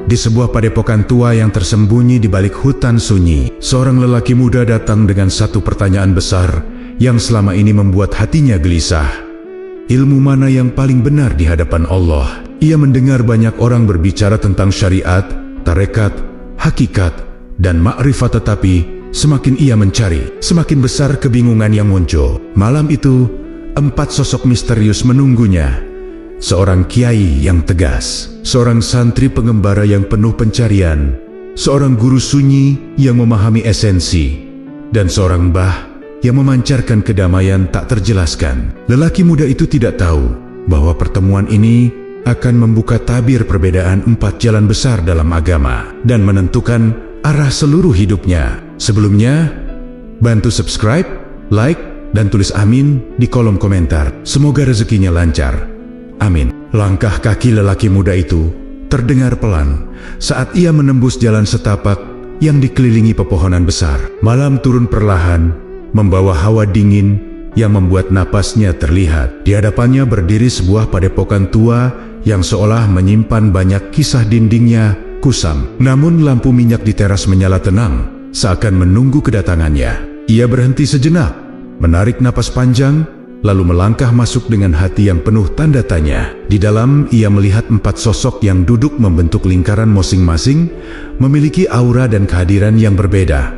Di sebuah padepokan tua yang tersembunyi di balik hutan sunyi, seorang lelaki muda datang dengan satu pertanyaan besar yang selama ini membuat hatinya gelisah. Ilmu mana yang paling benar di hadapan Allah? Ia mendengar banyak orang berbicara tentang syariat, tarekat, hakikat, dan makrifat, tetapi semakin ia mencari, semakin besar kebingungan yang muncul. Malam itu, 4 sosok misterius menunggunya. Seorang kiai yang tegas, seorang santri pengembara yang penuh pencarian, seorang guru sunyi yang memahami esensi, dan seorang mbah yang memancarkan kedamaian tak terjelaskan. Lelaki muda itu tidak tahu bahwa pertemuan ini akan membuka tabir perbedaan 4 jalan besar dalam agama dan menentukan arah seluruh hidupnya. Sebelumnya, bantu subscribe, like, dan tulis amin di kolom komentar. Semoga rezekinya lancar. Amin. Langkah kaki lelaki muda itu terdengar pelan saat ia menembus jalan setapak yang dikelilingi pepohonan besar. Malam turun perlahan, membawa hawa dingin yang membuat napasnya terlihat. Di hadapannya berdiri sebuah padepokan tua yang seolah menyimpan banyak kisah. Dindingnya kusam, namun lampu minyak di teras menyala tenang, seakan menunggu kedatangannya. Ia berhenti sejenak, menarik napas panjang, lalu melangkah masuk dengan hati yang penuh tanda tanya. Di dalam ia melihat 4 sosok yang duduk membentuk lingkaran masing-masing, memiliki aura dan kehadiran yang berbeda.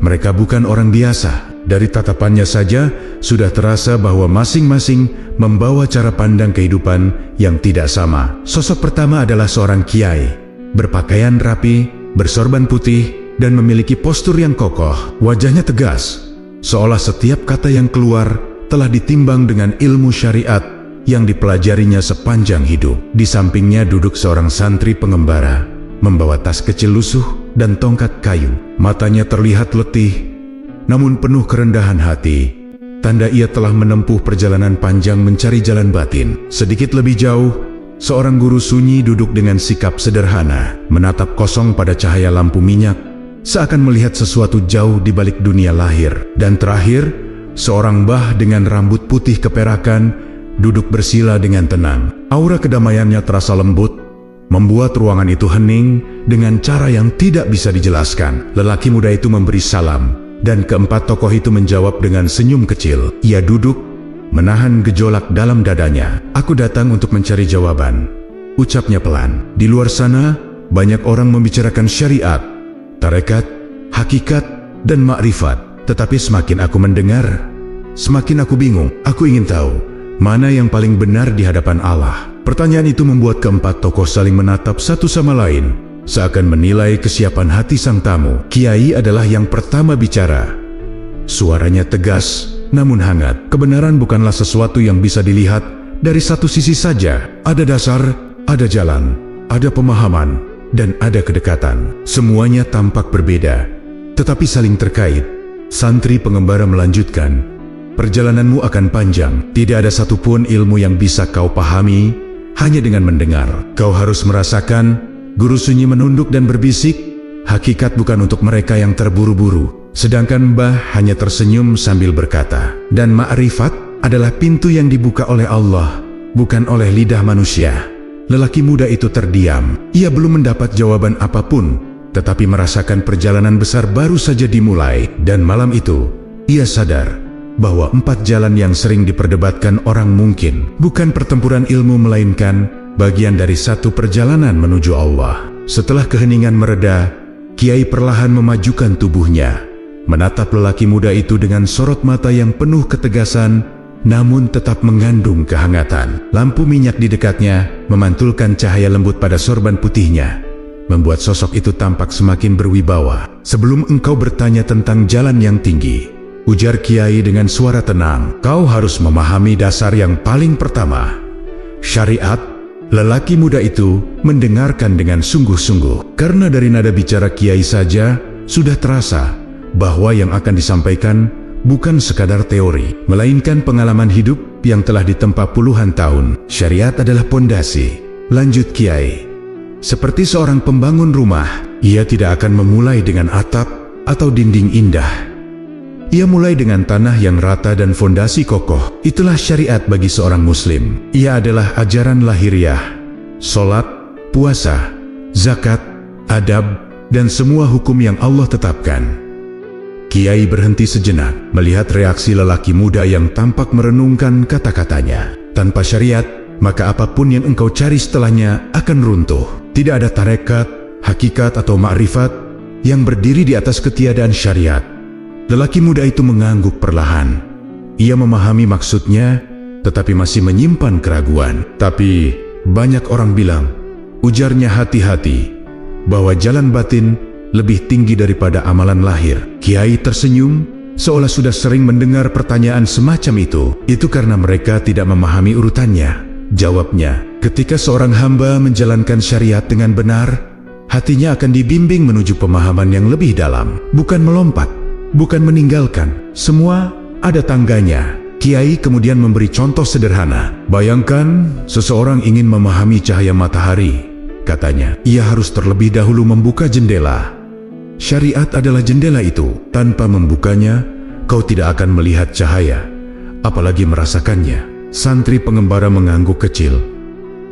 Mereka bukan orang biasa. Dari tatapannya saja sudah terasa bahwa masing-masing membawa cara pandang kehidupan yang tidak sama. Sosok pertama adalah seorang kiai, berpakaian rapi, bersorban putih, dan memiliki postur yang kokoh. Wajahnya tegas, seolah setiap kata yang keluar telah ditimbang dengan ilmu syariat yang dipelajarinya sepanjang hidup. Di sampingnya duduk seorang santri pengembara, membawa tas kecil lusuh dan tongkat kayu. Matanya terlihat letih, namun penuh kerendahan hati. Tanda ia telah menempuh perjalanan panjang mencari jalan batin. Sedikit lebih jauh, seorang guru sunyi duduk dengan sikap sederhana, menatap kosong pada cahaya lampu minyak, seakan melihat sesuatu jauh di balik dunia lahir. Dan terakhir, seorang mbah dengan rambut putih keperakan duduk bersila dengan tenang. Aura kedamaiannya terasa lembut, membuat ruangan itu hening dengan cara yang tidak bisa dijelaskan. Lelaki muda itu memberi salam, dan keempat tokoh itu menjawab dengan senyum kecil. Ia duduk, menahan gejolak dalam dadanya. "Aku datang untuk mencari jawaban," ucapnya pelan. Di luar sana, banyak orang membicarakan syariat, tarekat, hakikat, dan makrifat. Tetapi semakin aku mendengar, semakin aku bingung. Aku ingin tahu, mana yang paling benar di hadapan Allah? Pertanyaan itu membuat keempat tokoh saling menatap satu sama lain, seakan menilai kesiapan hati sang tamu. Kiai adalah yang pertama bicara. Suaranya tegas, namun hangat. Kebenaran bukanlah sesuatu yang bisa dilihat dari satu sisi saja. Ada dasar, ada jalan, ada pemahaman, dan ada kedekatan. Semuanya tampak berbeda, tetapi saling terkait. Santri pengembara melanjutkan, "Perjalananmu akan panjang. Tidak ada satupun ilmu yang bisa kau pahami hanya dengan mendengar. Kau harus merasakan." Guru sunyi menunduk dan berbisik, "Hakikat bukan untuk mereka yang terburu-buru." Sedangkan mbah hanya tersenyum sambil berkata, "Dan makrifat adalah pintu yang dibuka oleh Allah, bukan oleh lidah manusia." Lelaki muda itu terdiam. Ia belum mendapat jawaban apapun, tetapi merasakan perjalanan besar baru saja dimulai. Dan malam itu, ia sadar bahwa 4 jalan yang sering diperdebatkan orang mungkin bukan pertempuran ilmu, melainkan bagian dari satu perjalanan menuju Allah. Setelah keheningan mereda, kiai perlahan memajukan tubuhnya, menatap lelaki muda itu dengan sorot mata yang penuh ketegasan, namun tetap mengandung kehangatan. Lampu minyak di dekatnya memantulkan cahaya lembut pada sorban putihnya, membuat sosok itu tampak semakin berwibawa. "Sebelum engkau bertanya tentang jalan yang tinggi," ujar kiai dengan suara tenang, "kau harus memahami dasar yang paling pertama, syariat." Lelaki muda itu mendengarkan dengan sungguh-sungguh, karena dari nada bicara kiai saja sudah terasa bahwa yang akan disampaikan bukan sekadar teori, melainkan pengalaman hidup yang telah ditempa puluhan tahun. "Syariat adalah pondasi," lanjut kiai. "Seperti seorang pembangun rumah, ia tidak akan memulai dengan atap atau dinding indah. Ia mulai dengan tanah yang rata dan fondasi kokoh. Itulah syariat bagi seorang muslim. Ia adalah ajaran lahiriah, solat, puasa, zakat, adab, dan semua hukum yang Allah tetapkan. Kiai berhenti sejenak melihat reaksi lelaki muda yang tampak merenungkan kata-katanya. Tanpa syariat, maka apapun yang engkau cari setelahnya akan runtuh. Tidak ada tarekat, hakikat atau ma'rifat yang berdiri di atas ketiadaan syariat. Lelaki muda itu mengangguk perlahan. Ia memahami maksudnya, tetapi masih menyimpan keraguan. Tapi banyak orang bilang, ujarnya hati-hati, bahwa jalan batin lebih tinggi daripada amalan lahir. Kiai tersenyum, seolah sudah sering mendengar pertanyaan semacam itu. Itu karena mereka tidak memahami urutannya. Jawabnya, ketika seorang hamba menjalankan syariat dengan benar, hatinya akan dibimbing menuju pemahaman yang lebih dalam. Bukan melompat, bukan meninggalkan. Semua ada tangganya. Kiai kemudian memberi contoh sederhana. Bayangkan seseorang ingin memahami cahaya matahari. Katanya, ia harus terlebih dahulu membuka jendela. Syariat adalah jendela itu. Tanpa membukanya, kau tidak akan melihat cahaya, apalagi merasakannya. Santri pengembara mengangguk kecil,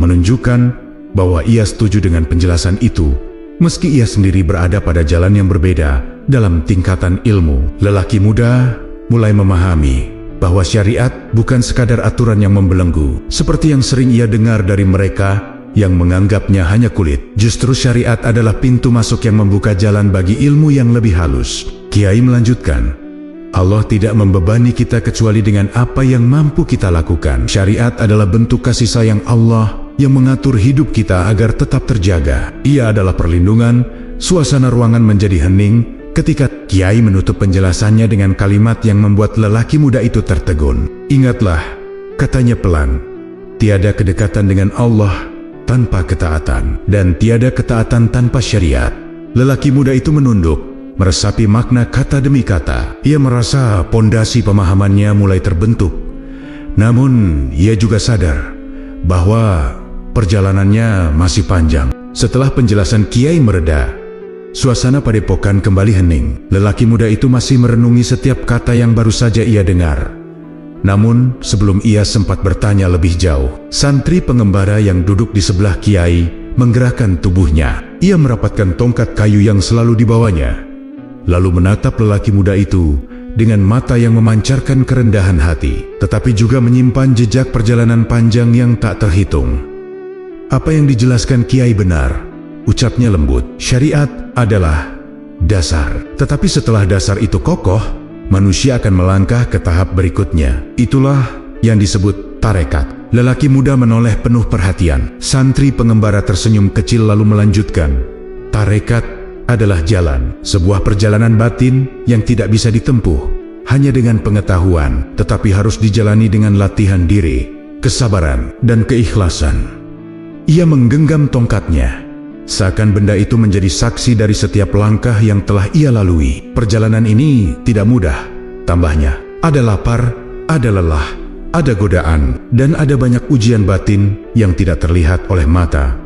menunjukkan bahwa ia setuju dengan penjelasan itu, meski ia sendiri berada pada jalan yang berbeda dalam tingkatan ilmu. Lelaki muda mulai memahami bahwa syariat bukan sekadar aturan yang membelenggu, seperti yang sering ia dengar dari mereka yang menganggapnya hanya kulit. Justru syariat adalah pintu masuk yang membuka jalan bagi ilmu yang lebih halus. Kiai melanjutkan, Allah tidak membebani kita kecuali dengan apa yang mampu kita lakukan. Syariat adalah bentuk kasih sayang Allah yang mengatur hidup kita agar tetap terjaga. Ia adalah perlindungan. Suasana ruangan menjadi hening ketika Kiai menutup penjelasannya dengan kalimat yang membuat lelaki muda itu tertegun. Ingatlah, katanya pelan, tiada kedekatan dengan Allah tanpa ketaatan, dan tiada ketaatan tanpa syariat. Lelaki muda itu menunduk, meresapi makna kata demi kata. Ia merasa pondasi pemahamannya mulai terbentuk. Namun, ia juga sadar bahwa perjalanannya masih panjang. Setelah penjelasan Kiai mereda, suasana padepokan kembali hening. Lelaki muda itu masih merenungi setiap kata yang baru saja ia dengar. Namun, sebelum ia sempat bertanya lebih jauh, santri pengembara yang duduk di sebelah Kiai menggerakkan tubuhnya. Ia merapatkan tongkat kayu yang selalu dibawanya, lalu menatap lelaki muda itu dengan mata yang memancarkan kerendahan hati, tetapi juga menyimpan jejak perjalanan panjang yang tak terhitung. Apa yang dijelaskan Kiai benar, ucapnya lembut. Syariat adalah dasar, tetapi setelah dasar itu kokoh, manusia akan melangkah ke tahap berikutnya. Itulah yang disebut tarekat. Lelaki muda menoleh penuh perhatian. Santri pengembara tersenyum kecil lalu melanjutkan, tarekat adalah jalan, sebuah perjalanan batin yang tidak bisa ditempuh hanya dengan pengetahuan, tetapi harus dijalani dengan latihan diri, kesabaran, dan keikhlasan. Ia menggenggam tongkatnya, seakan benda itu menjadi saksi dari setiap langkah yang telah ia lalui. Perjalanan ini tidak mudah, tambahnya. Ada lapar, ada lelah, ada godaan, dan ada banyak ujian batin yang tidak terlihat oleh mata.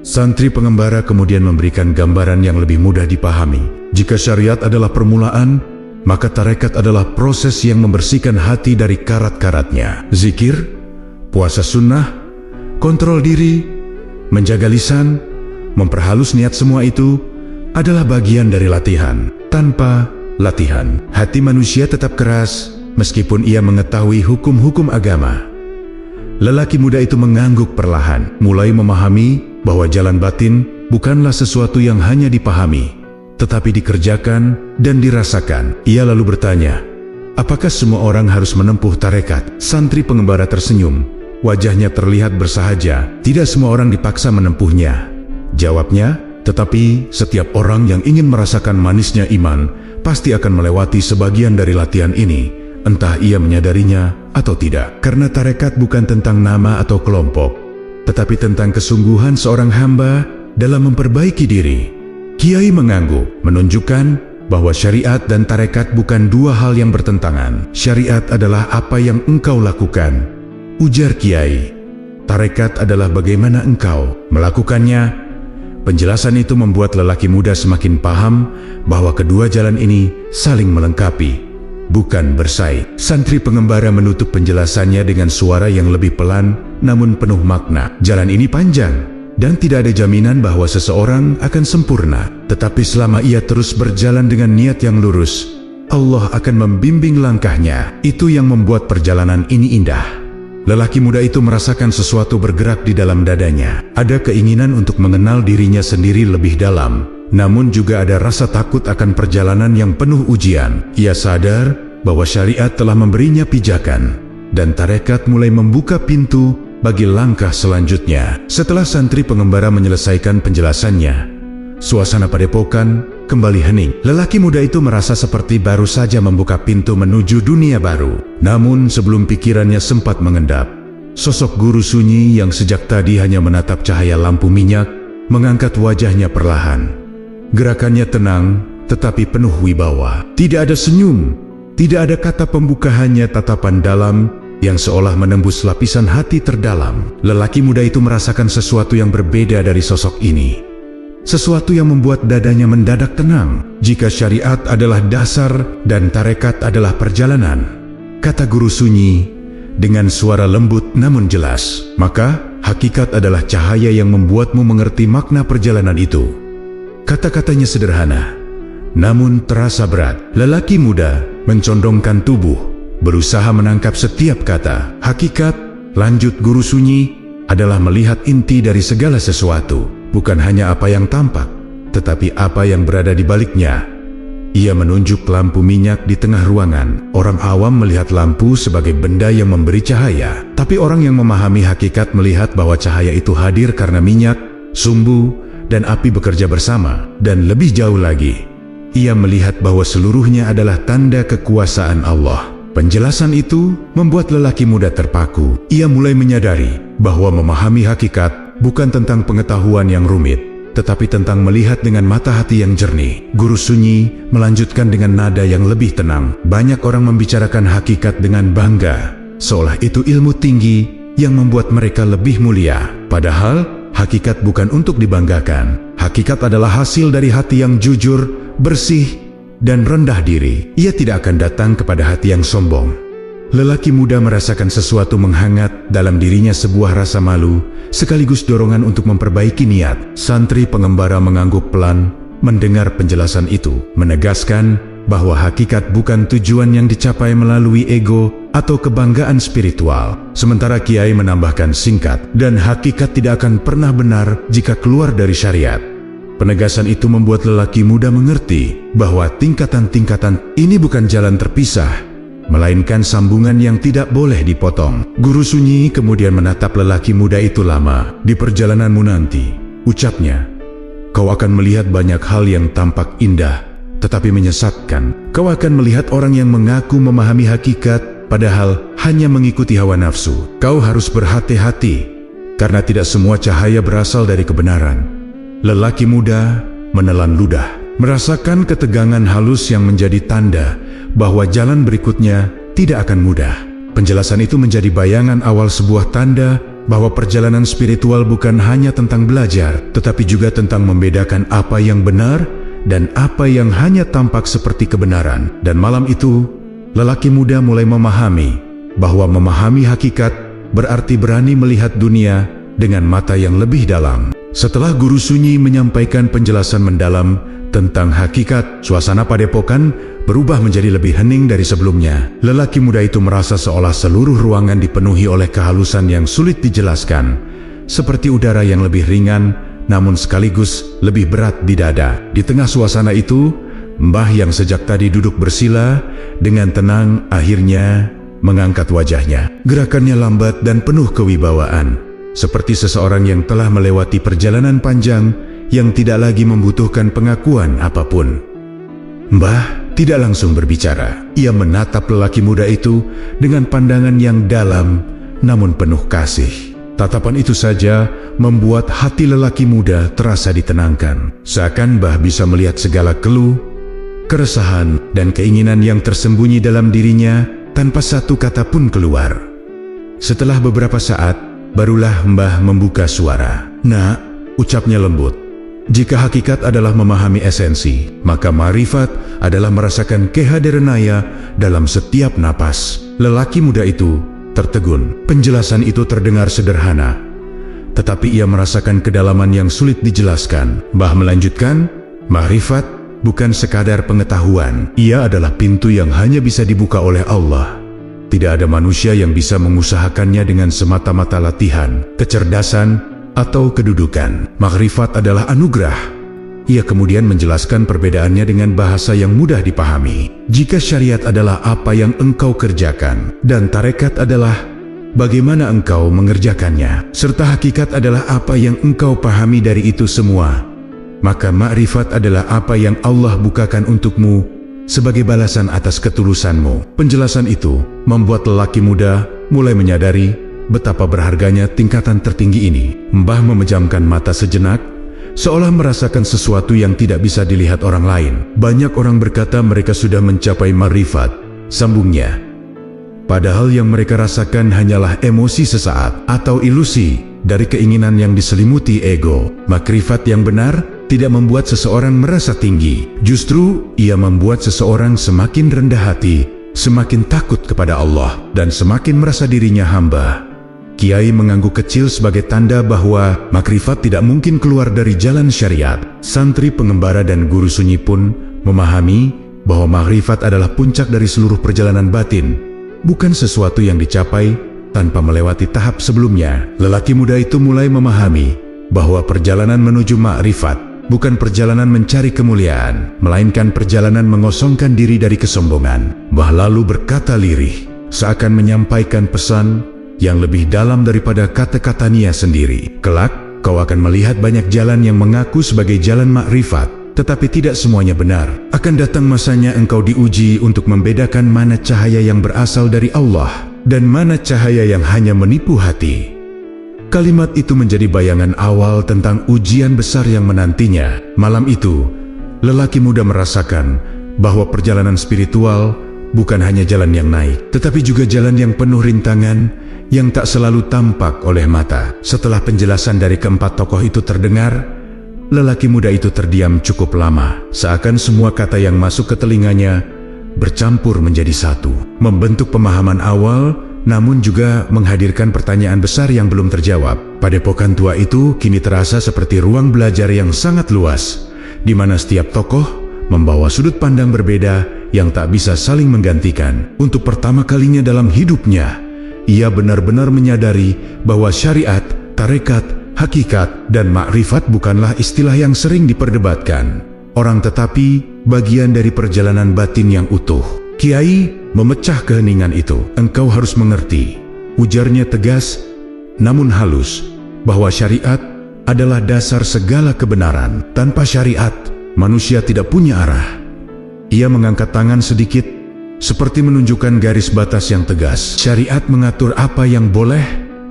Santri pengembara kemudian memberikan gambaran yang lebih mudah dipahami. Jika syariat adalah permulaan, maka tarekat adalah proses yang membersihkan hati dari karat-karatnya. Zikir, puasa sunnah, kontrol diri, menjaga lisan, memperhalus niat, semua itu adalah bagian dari latihan. Tanpa latihan, hati manusia tetap keras meskipun ia mengetahui hukum-hukum agama. Lelaki muda itu mengangguk perlahan, mulai memahami bahwa jalan batin bukanlah sesuatu yang hanya dipahami, tetapi dikerjakan dan dirasakan. Ia lalu bertanya, apakah semua orang harus menempuh tarekat? Santri pengembara tersenyum, wajahnya terlihat bersahaja. Tidak semua orang dipaksa menempuhnya, jawabnya, tetapi setiap orang yang ingin merasakan manisnya iman pasti akan melewati sebagian dari latihan ini, entah ia menyadarinya atau tidak. Karena tarekat bukan tentang nama atau kelompok, tetapi tentang kesungguhan seorang hamba dalam memperbaiki diri. Kiai mengangguk, menunjukkan bahwa syariat dan tarekat bukan dua hal yang bertentangan. Syariat adalah apa yang engkau lakukan, ujar Kiai. Tarekat adalah bagaimana engkau melakukannya. Penjelasan itu membuat lelaki muda semakin paham bahwa kedua jalan ini saling melengkapi, bukan bersaing. Santri pengembara menutup penjelasannya dengan suara yang lebih pelan namun penuh makna. Jalan ini panjang, dan tidak ada jaminan bahwa seseorang akan sempurna. Tetapi selama ia terus berjalan dengan niat yang lurus, Allah akan membimbing langkahnya. Itu yang membuat perjalanan ini indah. Lelaki muda itu merasakan sesuatu bergerak di dalam dadanya. Ada keinginan untuk mengenal dirinya sendiri lebih dalam, namun juga ada rasa takut akan perjalanan yang penuh ujian. Ia sadar bahwa syariat telah memberinya pijakan, dan tarekat mulai membuka pintu bagi langkah selanjutnya. Setelah santri pengembara menyelesaikan penjelasannya, suasana padepokan kembali hening. Lelaki muda itu merasa seperti baru saja membuka pintu menuju dunia baru. Namun sebelum pikirannya sempat mengendap, sosok guru sunyi yang sejak tadi hanya menatap cahaya lampu minyak mengangkat wajahnya perlahan. Gerakannya tenang tetapi penuh wibawa. Tidak ada senyum, tidak ada kata pembuka, hanya tatapan dalam yang seolah menembus lapisan hati terdalam. Lelaki muda itu merasakan sesuatu yang berbeda dari sosok ini. Sesuatu yang membuat dadanya mendadak tenang. Jika syariat adalah dasar dan tarekat adalah perjalanan, kata guru sunyi dengan suara lembut namun jelas, maka hakikat adalah cahaya yang membuatmu mengerti makna perjalanan itu. Kata-katanya sederhana, namun terasa berat. Lelaki muda mencondongkan tubuh, berusaha menangkap setiap kata. Hakikat, lanjut guru sunyi, adalah melihat inti dari segala sesuatu. Bukan hanya apa yang tampak, tetapi apa yang berada di baliknya. Ia menunjuk lampu minyak di tengah ruangan. Orang awam melihat lampu sebagai benda yang memberi cahaya, tapi orang yang memahami hakikat melihat bahwa cahaya itu hadir karena minyak, sumbu, dan api bekerja bersama. Dan lebih jauh lagi, ia melihat bahwa seluruhnya adalah tanda kekuasaan Allah. Penjelasan itu membuat lelaki muda terpaku. Ia mulai menyadari bahwa memahami hakikat bukan tentang pengetahuan yang rumit, tetapi tentang melihat dengan mata hati yang jernih. Guru sunyi melanjutkan dengan nada yang lebih tenang. Banyak orang membicarakan hakikat dengan bangga, seolah itu ilmu tinggi yang membuat mereka lebih mulia. Padahal, hakikat bukan untuk dibanggakan. Hakikat adalah hasil dari hati yang jujur, bersih, dan rendah diri. Ia tidak akan datang kepada hati yang sombong. Lelaki muda merasakan sesuatu menghangat dalam dirinya, sebuah rasa malu, sekaligus dorongan untuk memperbaiki niat. Santri pengembara mengangguk pelan mendengar penjelasan itu, menegaskan bahwa hakikat bukan tujuan yang dicapai melalui ego atau kebanggaan spiritual. Sementara kiai menambahkan singkat, dan hakikat tidak akan pernah benar jika keluar dari syariat. Penegasan itu membuat lelaki muda mengerti bahwa tingkatan-tingkatan ini bukan jalan terpisah, melainkan sambungan yang tidak boleh dipotong. Guru sunyi kemudian menatap lelaki muda itu lama. Di perjalananmu nanti, ucapnya, kau akan melihat banyak hal yang tampak indah, tetapi menyesatkan. Kau akan melihat orang yang mengaku memahami hakikat, padahal hanya mengikuti hawa nafsu. Kau harus berhati-hati, karena tidak semua cahaya berasal dari kebenaran. Lelaki muda menelan ludah, merasakan ketegangan halus yang menjadi tanda bahwa jalan berikutnya tidak akan mudah. Penjelasan itu menjadi bayangan awal sebuah tanda bahwa perjalanan spiritual bukan hanya tentang belajar, tetapi juga tentang membedakan apa yang benar dan apa yang hanya tampak seperti kebenaran. Dan malam itu, lelaki muda mulai memahami bahwa memahami hakikat berarti berani melihat dunia dengan mata yang lebih dalam. Setelah guru sunyi menyampaikan penjelasan mendalam tentang hakikat, suasana padepokan berubah menjadi lebih hening dari sebelumnya. Lelaki muda itu merasa seolah seluruh ruangan dipenuhi oleh kehalusan yang sulit dijelaskan, seperti udara yang lebih ringan namun sekaligus lebih berat di dada. Di tengah suasana itu, Mbah yang sejak tadi duduk bersila dengan tenang akhirnya mengangkat wajahnya. Gerakannya lambat dan penuh kewibawaan, seperti seseorang yang telah melewati perjalanan panjang yang tidak lagi membutuhkan pengakuan apapun. Mbah tidak langsung berbicara. Ia menatap lelaki muda itu dengan pandangan yang dalam namun penuh kasih. Tatapan itu saja membuat hati lelaki muda terasa ditenangkan. Seakan Mbah bisa melihat segala keluh, keresahan, dan keinginan yang tersembunyi dalam dirinya tanpa satu kata pun keluar. Setelah beberapa saat, barulah Mbah membuka suara. "Nak," ucapnya lembut, "jika hakikat adalah memahami esensi, maka ma'rifat adalah merasakan kehadirannya dalam setiap napas." Lelaki muda itu tertegun. Penjelasan itu terdengar sederhana, tetapi ia merasakan kedalaman yang sulit dijelaskan. Mbah melanjutkan, makrifat bukan sekadar pengetahuan. Ia adalah pintu yang hanya bisa dibuka oleh Allah. Tidak ada manusia yang bisa mengusahakannya dengan semata-mata latihan, kecerdasan, atau kedudukan. Makrifat adalah anugerah. Ia kemudian menjelaskan perbedaannya dengan bahasa yang mudah dipahami. Jika syariat adalah apa yang engkau kerjakan, dan tarekat adalah bagaimana engkau mengerjakannya, serta hakikat adalah apa yang engkau pahami dari itu semua, maka makrifat adalah apa yang Allah bukakan untukmu sebagai balasan atas ketulusanmu. Penjelasan itu membuat lelaki muda mulai menyadari betapa berharganya tingkatan tertinggi ini. Mbah memejamkan mata sejenak, seolah merasakan sesuatu yang tidak bisa dilihat orang lain. Banyak orang berkata mereka sudah mencapai makrifat, sambungnya. Padahal yang mereka rasakan hanyalah emosi sesaat atau ilusi dari keinginan yang diselimuti ego. Makrifat yang benar tidak membuat seseorang merasa tinggi. Justru, ia membuat seseorang semakin rendah hati, semakin takut kepada Allah, dan semakin merasa dirinya hamba. Kiai mengangguk kecil sebagai tanda bahwa makrifat tidak mungkin keluar dari jalan syariat. Santri pengembara dan guru sunyi pun memahami bahwa makrifat adalah puncak dari seluruh perjalanan batin, bukan sesuatu yang dicapai tanpa melewati tahap sebelumnya. Lelaki muda itu mulai memahami bahwa perjalanan menuju makrifat bukan perjalanan mencari kemuliaan, melainkan perjalanan mengosongkan diri dari kesombongan. Mbah lalu berkata lirih, seakan menyampaikan pesan yang lebih dalam daripada kata-kata Nia sendiri. Kelak, kau akan melihat banyak jalan yang mengaku sebagai jalan makrifat, tetapi tidak semuanya benar. Akan datang masanya engkau diuji untuk membedakan mana cahaya yang berasal dari Allah dan mana cahaya yang hanya menipu hati. Kalimat itu menjadi bayangan awal tentang ujian besar yang menantinya. Malam itu, lelaki muda merasakan bahwa perjalanan spiritual bukan hanya jalan yang naik, tetapi juga jalan yang penuh rintangan yang tak selalu tampak oleh mata. Setelah penjelasan dari keempat tokoh itu terdengar, lelaki muda itu terdiam cukup lama, seakan semua kata yang masuk ke telinganya bercampur menjadi satu, membentuk pemahaman awal, namun juga menghadirkan pertanyaan besar yang belum terjawab. Padepokan tua itu kini terasa seperti ruang belajar yang sangat luas, di mana setiap tokoh membawa sudut pandang berbeda yang tak bisa saling menggantikan. Untuk pertama kalinya dalam hidupnya, ia benar-benar menyadari bahwa syariat, tarekat, hakikat, dan makrifat bukanlah istilah yang sering diperdebatkan orang, tetapi bagian dari perjalanan batin yang utuh. Kiai memecah keheningan itu. Engkau harus mengerti, ujarnya tegas namun halus, bahwa syariat adalah dasar segala kebenaran. Tanpa syariat, manusia tidak punya arah. Ia mengangkat tangan sedikit, seperti menunjukkan garis batas yang tegas. Syariat mengatur apa yang boleh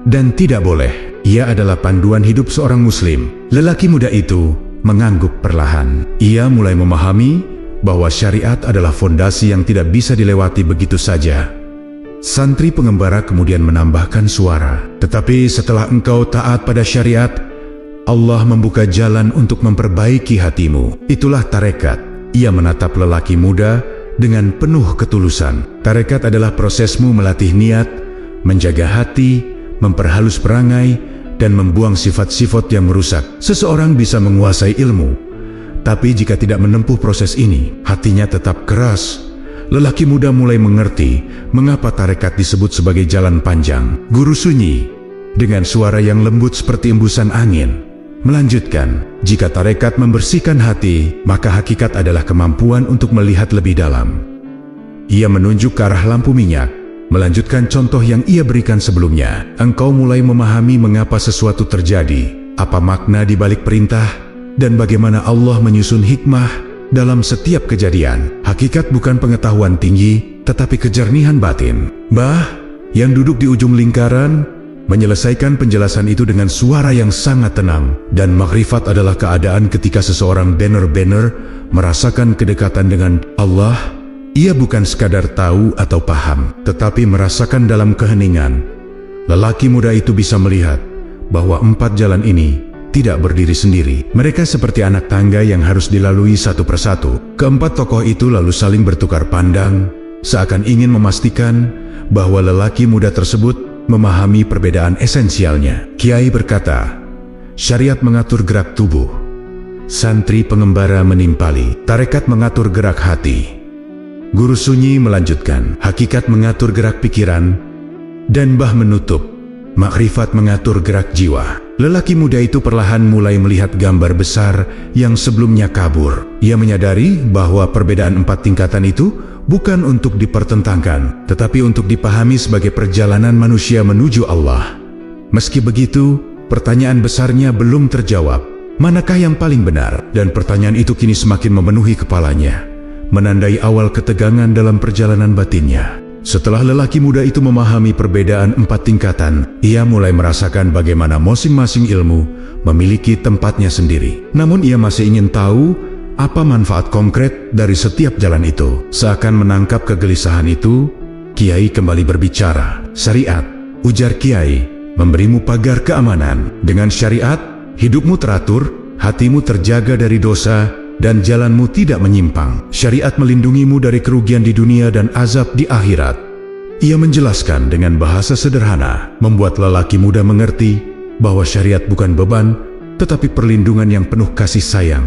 dan tidak boleh. Ia adalah panduan hidup seorang muslim. Lelaki muda itu mengangguk perlahan. Ia mulai memahami bahwa syariat adalah fondasi yang tidak bisa dilewati begitu saja. Santri pengembara kemudian menambahkan suara, tetapi setelah engkau taat pada syariat, Allah membuka jalan untuk memperbaiki hatimu. Itulah tarekat. Ia menatap lelaki muda dengan penuh ketulusan. Tarekat adalah prosesmu melatih niat, menjaga hati, memperhalus perangai, dan membuang sifat-sifat yang merusak. Seseorang bisa menguasai ilmu, tapi jika tidak menempuh proses ini, hatinya tetap keras. Lelaki muda mulai mengerti mengapa tarekat disebut sebagai jalan panjang. Guru sunyi, dengan suara yang lembut seperti embusan angin, melanjutkan, jika tarekat membersihkan hati, maka hakikat adalah kemampuan untuk melihat lebih dalam. Ia menunjuk ke arah lampu minyak, melanjutkan contoh yang ia berikan sebelumnya. Engkau mulai memahami mengapa sesuatu terjadi, apa makna di balik perintah, dan bagaimana Allah menyusun hikmah dalam setiap kejadian. Hakikat bukan pengetahuan tinggi, tetapi kejernihan batin. Mbah, yang duduk di ujung lingkaran, menyelesaikan penjelasan itu dengan suara yang sangat tenang. Dan makrifat adalah keadaan ketika seseorang benar-benar merasakan kedekatan dengan Allah. Ia bukan sekadar tahu atau paham, tetapi merasakan dalam keheningan. Lelaki muda itu bisa melihat bahwa 4 jalan ini tidak berdiri sendiri. Mereka seperti anak tangga yang harus dilalui satu persatu. Keempat tokoh itu lalu saling bertukar pandang, seakan ingin memastikan bahwa lelaki muda tersebut memahami perbedaan esensialnya. Kiai berkata, syariat mengatur gerak tubuh. Santri pengembara menimpali, tarekat mengatur gerak hati. Guru sunyi melanjutkan, hakikat mengatur gerak pikiran, dan Mbah menutup, makrifat mengatur gerak jiwa. Lelaki muda itu perlahan mulai melihat gambar besar yang sebelumnya kabur. Ia menyadari bahwa perbedaan 4 tingkatan itu bukan untuk dipertentangkan, tetapi untuk dipahami sebagai perjalanan manusia menuju Allah. Meski begitu, pertanyaan besarnya belum terjawab. Manakah yang paling benar? Dan pertanyaan itu kini semakin memenuhi kepalanya, menandai awal ketegangan dalam perjalanan batinnya. Setelah lelaki muda itu memahami perbedaan 4 tingkatan, ia mulai merasakan bagaimana masing-masing ilmu memiliki tempatnya sendiri. Namun ia masih ingin tahu apa manfaat konkret dari setiap jalan itu. Seakan menangkap kegelisahan itu, Kiai kembali berbicara. Syariat, ujar Kiai, memberimu pagar keamanan. Dengan syariat, hidupmu teratur, hatimu terjaga dari dosa, dan jalanmu tidak menyimpang. Syariat melindungimu dari kerugian di dunia dan azab di akhirat. Ia menjelaskan dengan bahasa sederhana, membuat lelaki muda mengerti bahwa syariat bukan beban, tetapi perlindungan yang penuh kasih sayang.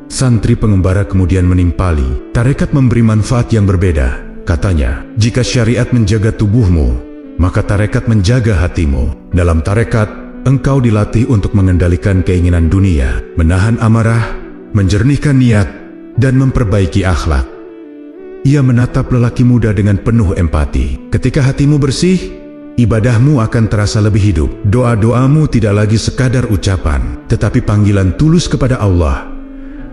Santri pengembara kemudian menimpali, tarekat memberi manfaat yang berbeda. Katanya, jika syariat menjaga tubuhmu, maka tarekat menjaga hatimu. Dalam tarekat, engkau dilatih untuk mengendalikan keinginan dunia, menahan amarah, menjernihkan niat, dan memperbaiki akhlak. Ia menatap lelaki muda dengan penuh empati. Ketika hatimu bersih, ibadahmu akan terasa lebih hidup. Doa-doamu tidak lagi sekadar ucapan, tetapi panggilan tulus kepada Allah.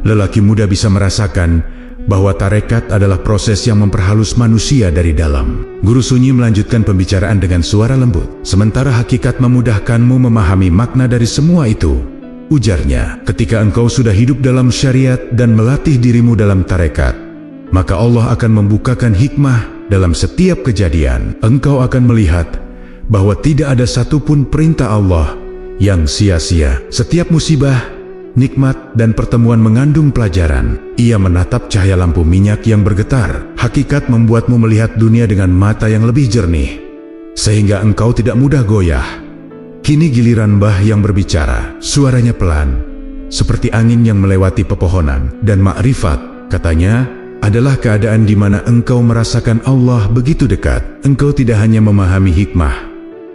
Lelaki muda bisa merasakan bahwa tarekat adalah proses yang memperhalus manusia dari dalam. Guru sunyi melanjutkan pembicaraan dengan suara lembut. Sementara hakikat memudahkanmu memahami makna dari semua itu, ujarnya, ketika engkau sudah hidup dalam syariat dan melatih dirimu dalam tarekat, maka Allah akan membukakan hikmah dalam setiap kejadian. Engkau akan melihat bahwa tidak ada satupun perintah Allah yang sia-sia. Setiap musibah, nikmat, dan pertemuan mengandung pelajaran. Ia menatap cahaya lampu minyak yang bergetar. Hakikat membuatmu melihat dunia dengan mata yang lebih jernih, sehingga engkau tidak mudah goyah. Kini giliran Mbah yang berbicara. Suaranya pelan, seperti angin yang melewati pepohonan. Dan makrifat, katanya, adalah keadaan di mana engkau merasakan Allah begitu dekat. Engkau tidak hanya memahami hikmah,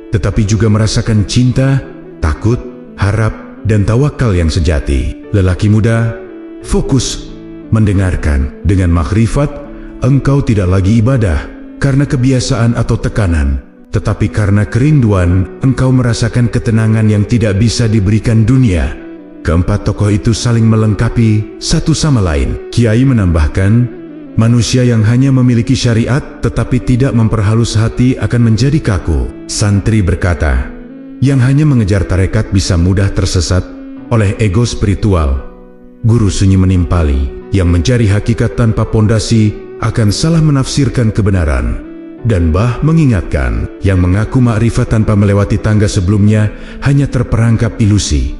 tetapi juga merasakan cinta, takut, harap, dan tawakal yang sejati. Lelaki muda, fokus, mendengarkan. Dengan makrifat, engkau tidak lagi ibadah karena kebiasaan atau tekanan, tetapi karena kerinduan. Engkau merasakan ketenangan yang tidak bisa diberikan dunia. Keempat tokoh itu saling melengkapi satu sama lain. Kiai menambahkan, manusia yang hanya memiliki syariat tetapi tidak memperhalus hati akan menjadi kaku. Santri berkata, yang hanya mengejar tarekat bisa mudah tersesat oleh ego spiritual. Guru sunyi menimpali, yang mencari hakikat tanpa pondasi akan salah menafsirkan kebenaran. Dan Mbah mengingatkan, yang mengaku makrifat tanpa melewati tangga sebelumnya hanya terperangkap ilusi.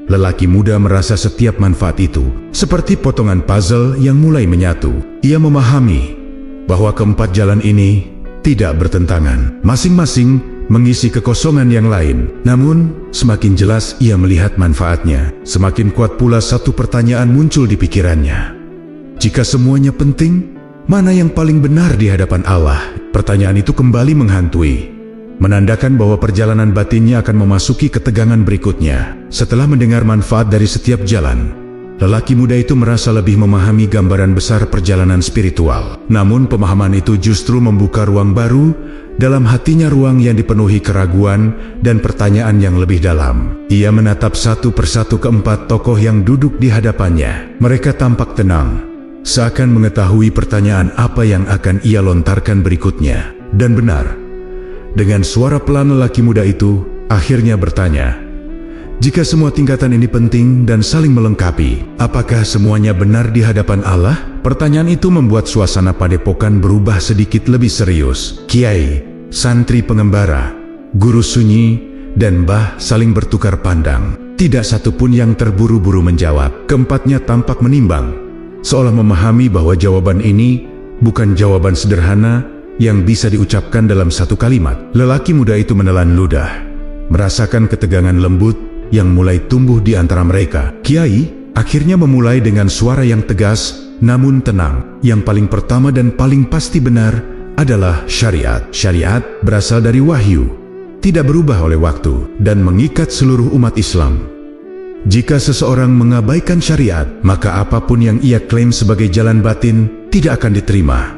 Lelaki muda merasa setiap manfaat itu seperti potongan puzzle yang mulai menyatu. Ia memahami bahwa keempat jalan ini tidak bertentangan, masing-masing mengisi kekosongan yang lain. Namun, semakin jelas ia melihat manfaatnya, semakin kuat pula satu pertanyaan muncul di pikirannya. Jika semuanya penting, mana yang paling benar di hadapan Allah? Pertanyaan itu kembali menghantui, menandakan bahwa perjalanan batinnya akan memasuki ketegangan berikutnya. Setelah mendengar manfaat dari setiap jalan, lelaki muda itu merasa lebih memahami gambaran besar perjalanan spiritual. Namun pemahaman itu justru membuka ruang baru dalam hatinya, ruang yang dipenuhi keraguan dan pertanyaan yang lebih dalam. Ia menatap satu persatu keempat tokoh yang duduk di hadapannya. Mereka tampak tenang, seakan mengetahui pertanyaan apa yang akan ia lontarkan berikutnya. Dan benar, dengan suara pelan lelaki muda itu akhirnya bertanya, jika semua tingkatan ini penting dan saling melengkapi, apakah semuanya benar di hadapan Allah? Pertanyaan itu membuat suasana padepokan berubah sedikit lebih serius. Kiai, santri pengembara, guru sunyi, dan Mbah saling bertukar pandang. Tidak satupun yang terburu-buru menjawab. Keempatnya tampak menimbang, seolah memahami bahwa jawaban ini bukan jawaban sederhana yang bisa diucapkan dalam satu kalimat. Lelaki muda itu menelan ludah, merasakan ketegangan lembut yang mulai tumbuh di antara mereka. Kiai akhirnya memulai dengan suara yang tegas namun tenang. Yang paling pertama dan paling pasti benar adalah syariat. Syariat berasal dari wahyu, tidak berubah oleh waktu, dan mengikat seluruh umat Islam. Jika seseorang mengabaikan syariat, maka apapun yang ia klaim sebagai jalan batin tidak akan diterima.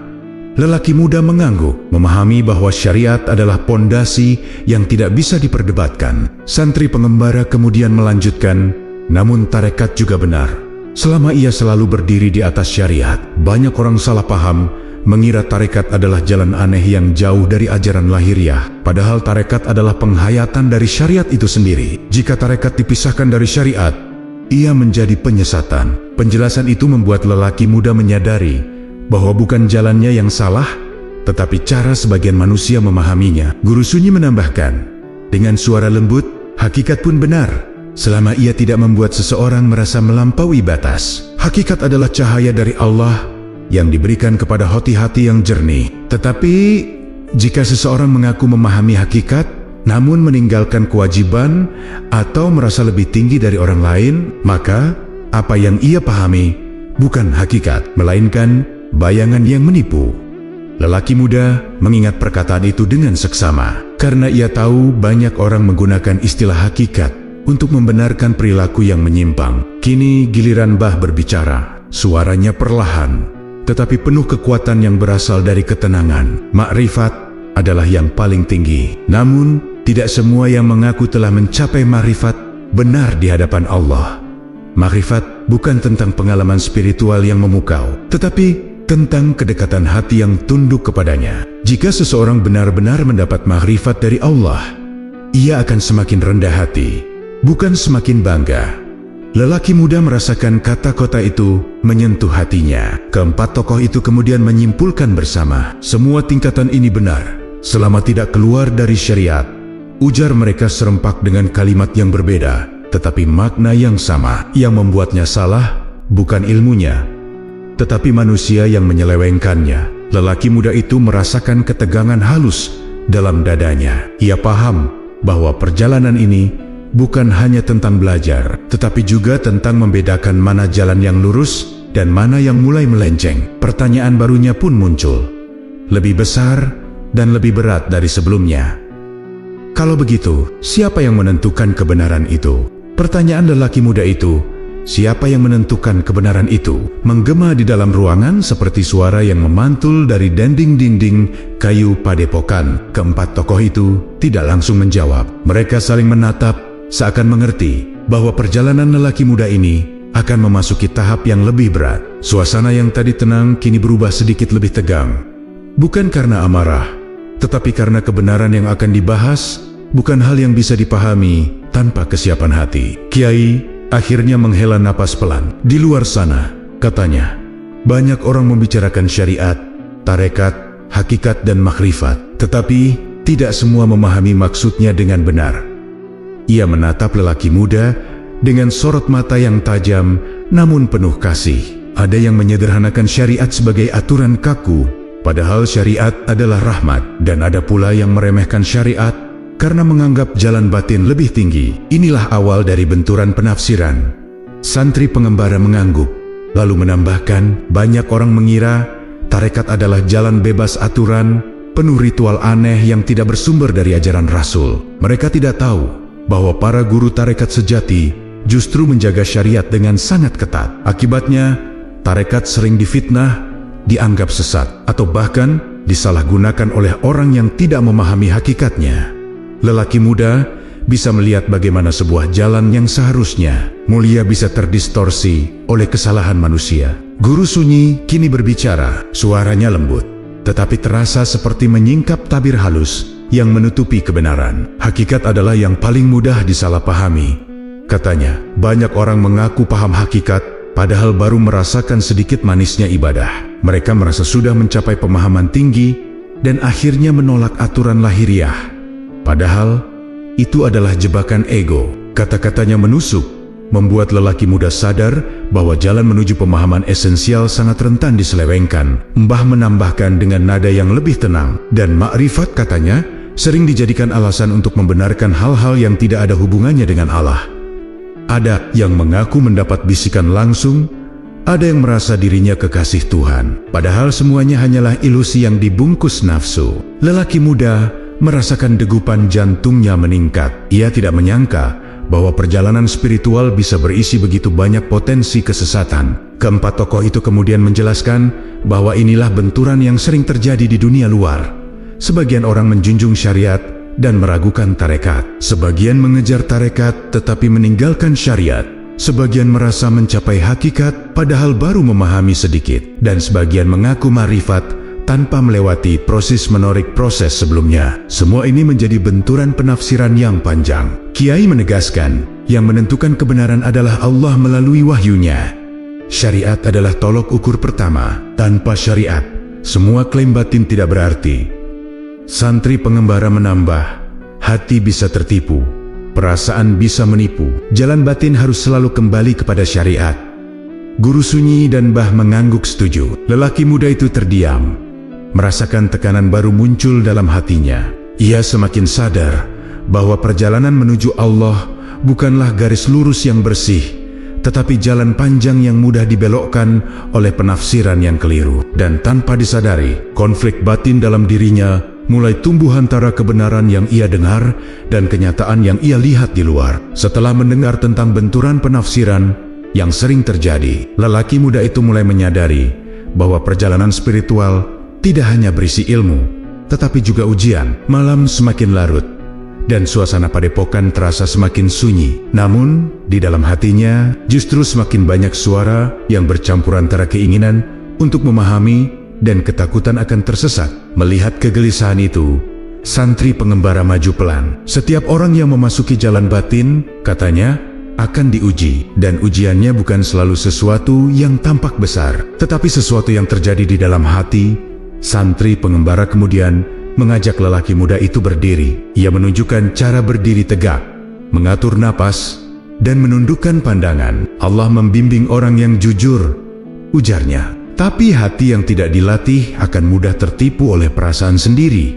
Lelaki muda mengangguk, memahami bahwa syariat adalah pondasi yang tidak bisa diperdebatkan. Santri pengembara kemudian melanjutkan, namun tarekat juga benar. Selama ia selalu berdiri di atas syariat, banyak orang salah paham, mengira tarekat adalah jalan aneh yang jauh dari ajaran lahiriah. Padahal tarekat adalah penghayatan dari syariat itu sendiri. Jika tarekat dipisahkan dari syariat, ia menjadi penyesatan. Penjelasan itu membuat lelaki muda menyadari bahwa bukan jalannya yang salah, tetapi cara sebagian manusia memahaminya. Guru Sunyi menambahkan, dengan suara lembut, hakikat pun benar, selama ia tidak membuat seseorang merasa melampaui batas. Hakikat adalah cahaya dari Allah yang diberikan kepada hati-hati yang jernih. Tetapi, jika seseorang mengaku memahami hakikat, namun meninggalkan kewajiban atau merasa lebih tinggi dari orang lain, maka apa yang ia pahami bukan hakikat, melainkan bayangan yang menipu. Lelaki muda mengingat perkataan itu dengan seksama, karena ia tahu banyak orang menggunakan istilah hakikat untuk membenarkan perilaku yang menyimpang. Kini giliran Mbah berbicara, suaranya perlahan, tetapi penuh kekuatan yang berasal dari ketenangan. Makrifat adalah yang paling tinggi. Namun, tidak semua yang mengaku telah mencapai makrifat benar di hadapan Allah. Makrifat bukan tentang pengalaman spiritual yang memukau, tetapi tentang kedekatan hati yang tunduk kepadanya. Jika seseorang benar-benar mendapat makrifat dari Allah, ia akan semakin rendah hati, bukan semakin bangga. Lelaki muda merasakan kata-kata itu menyentuh hatinya. Keempat tokoh itu kemudian menyimpulkan bersama, semua tingkatan ini benar selama tidak keluar dari syariat. Ujar mereka serempak dengan kalimat yang berbeda, tetapi makna yang sama. Yang membuatnya salah bukan ilmunya, tetapi manusia yang menyelewengkannya. Lelaki muda itu merasakan ketegangan halus dalam dadanya. Ia paham bahwa perjalanan ini bukan hanya tentang belajar, tetapi juga tentang membedakan mana jalan yang lurus dan mana yang mulai melenceng. Pertanyaan barunya pun muncul, lebih besar dan lebih berat dari sebelumnya. Kalau begitu, siapa yang menentukan kebenaran itu? Pertanyaan lelaki muda itu, siapa yang menentukan kebenaran itu, menggema di dalam ruangan seperti suara yang memantul dari dinding-dinding kayu padepokan. Keempat tokoh itu tidak langsung menjawab. Mereka saling menatap, seakan mengerti bahwa perjalanan lelaki muda ini akan memasuki tahap yang lebih berat. Suasana yang tadi tenang kini berubah sedikit lebih tegang. Bukan karena amarah, tetapi karena kebenaran yang akan dibahas bukan hal yang bisa dipahami tanpa kesiapan hati. Kiai akhirnya menghela napas pelan. Di luar sana, katanya, banyak orang membicarakan syariat, tarekat, hakikat dan makrifat, tetapi tidak semua memahami maksudnya dengan benar. Ia menatap lelaki muda dengan sorot mata yang tajam namun penuh kasih. Ada yang menyederhanakan syariat sebagai aturan kaku, padahal syariat adalah rahmat. Dan ada pula yang meremehkan syariat karena menganggap jalan batin lebih tinggi. Inilah awal dari benturan penafsiran. Santri pengembara mengangguk, lalu menambahkan, banyak orang mengira tarekat adalah jalan bebas aturan, penuh ritual aneh yang tidak bersumber dari ajaran Rasul. Mereka tidak tahu bahwa para guru tarekat sejati justru menjaga syariat dengan sangat ketat. Akibatnya, tarekat sering difitnah, dianggap sesat, atau bahkan disalahgunakan oleh orang yang tidak memahami hakikatnya. Lelaki muda bisa melihat bagaimana sebuah jalan yang seharusnya mulia bisa terdistorsi oleh kesalahan manusia. Guru Sunyi kini berbicara, suaranya lembut, tetapi terasa seperti menyingkap tabir halus yang menutupi kebenaran. Hakikat adalah yang paling mudah disalahpahami, katanya. Banyak orang mengaku paham hakikat, padahal baru merasakan sedikit manisnya ibadah. Mereka merasa sudah mencapai pemahaman tinggi dan akhirnya menolak aturan lahiriah. Padahal itu adalah jebakan ego. Kata-katanya menusuk, membuat lelaki muda sadar bahwa jalan menuju pemahaman esensial sangat rentan diselewengkan. Mbah menambahkan dengan nada yang lebih tenang, dan makrifat, katanya, sering dijadikan alasan untuk membenarkan hal-hal yang tidak ada hubungannya dengan Allah. Ada yang mengaku mendapat bisikan langsung, ada yang merasa dirinya kekasih Tuhan. Padahal semuanya hanyalah ilusi yang dibungkus nafsu. Lelaki muda merasakan degupan jantungnya meningkat. Ia tidak menyangka bahwa perjalanan spiritual bisa berisi begitu banyak potensi kesesatan. Keempat tokoh itu kemudian menjelaskan bahwa inilah benturan yang sering terjadi di dunia luar. Sebagian orang menjunjung syariat dan meragukan tarekat. Sebagian mengejar tarekat tetapi meninggalkan syariat. Sebagian merasa mencapai hakikat padahal baru memahami sedikit. Dan sebagian mengaku ma'rifat tanpa melewati proses menorik proses sebelumnya. Semua ini menjadi benturan penafsiran yang panjang. Kiai menegaskan, yang menentukan kebenaran adalah Allah melalui wahyunya. Syariat adalah tolok ukur pertama. Tanpa syariat, semua klaim batin tidak berarti. Santri pengembara menambah, hati bisa tertipu, perasaan bisa menipu. Jalan batin harus selalu kembali kepada syariat. Guru Sunyi dan Mbah mengangguk setuju. Lelaki muda itu terdiam, merasakan tekanan baru muncul dalam hatinya. Ia semakin sadar bahwa perjalanan menuju Allah bukanlah garis lurus yang bersih, tetapi jalan panjang yang mudah dibelokkan oleh penafsiran yang keliru. Dan tanpa disadari, konflik batin dalam dirinya mulai tumbuh antara kebenaran yang ia dengar dan kenyataan yang ia lihat di luar. Setelah mendengar tentang benturan penafsiran yang sering terjadi, lelaki muda itu mulai menyadari bahwa perjalanan spiritual tidak hanya berisi ilmu, tetapi juga ujian. Malam semakin larut dan suasana padepokan terasa semakin sunyi. Namun, di dalam hatinya justru semakin banyak suara yang bercampur antara keinginan untuk memahami dan ketakutan akan tersesat. Melihat kegelisahan itu, santri pengembara maju pelan. Setiap orang yang memasuki jalan batin, katanya, akan diuji. Dan ujiannya bukan selalu sesuatu yang tampak besar, tetapi sesuatu yang terjadi di dalam hati. Santri pengembara kemudian mengajak lelaki muda itu berdiri. Ia menunjukkan cara berdiri tegak, mengatur napas, dan menundukkan pandangan. Allah membimbing orang yang jujur, ujarnya. Tapi hati yang tidak dilatih akan mudah tertipu oleh perasaan sendiri.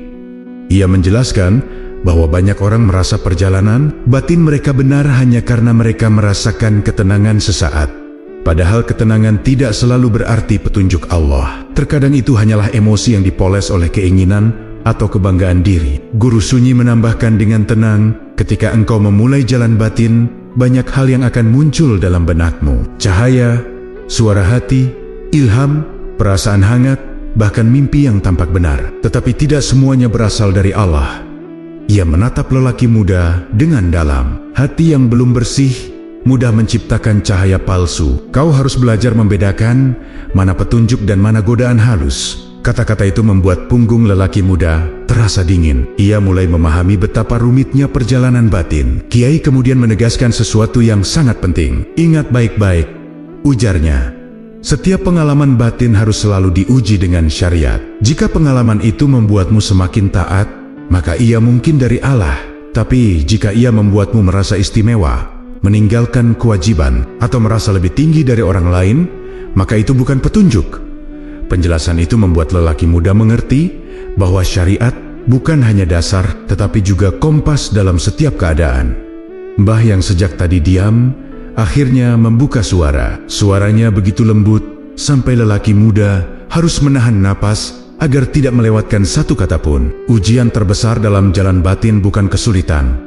Ia menjelaskan bahwa banyak orang merasa perjalanan batin mereka benar hanya karena mereka merasakan ketenangan sesaat. Padahal ketenangan tidak selalu berarti petunjuk Allah. Terkadang itu hanyalah emosi yang dipoles oleh keinginan atau kebanggaan diri. Guru Sunyi menambahkan dengan tenang, ketika engkau memulai jalan batin, banyak hal yang akan muncul dalam benakmu. Cahaya, suara hati, ilham, perasaan hangat, bahkan mimpi yang tampak benar. Tetapi tidak semuanya berasal dari Allah. Ia menatap lelaki muda dengan dalam. Hati yang belum bersih mudah menciptakan cahaya palsu. Kau harus belajar membedakan mana petunjuk dan mana godaan halus. Kata-kata itu membuat punggung lelaki muda terasa dingin. Ia mulai memahami betapa rumitnya perjalanan batin. Kiai kemudian menegaskan sesuatu yang sangat penting. Ingat baik-baik, ujarnya. Setiap pengalaman batin harus selalu diuji dengan syariat. Jika pengalaman itu membuatmu semakin taat, maka ia mungkin dari Allah. Tapi jika ia membuatmu merasa istimewa, meninggalkan kewajiban, atau merasa lebih tinggi dari orang lain, maka itu bukan petunjuk. Penjelasan itu membuat lelaki muda mengerti bahwa syariat bukan hanya dasar, tetapi juga kompas dalam setiap keadaan. Mbah yang sejak tadi diam, akhirnya membuka suara. Suaranya begitu lembut, sampai lelaki muda harus menahan napas agar tidak melewatkan satu kata pun. Ujian terbesar dalam jalan batin bukan kesulitan,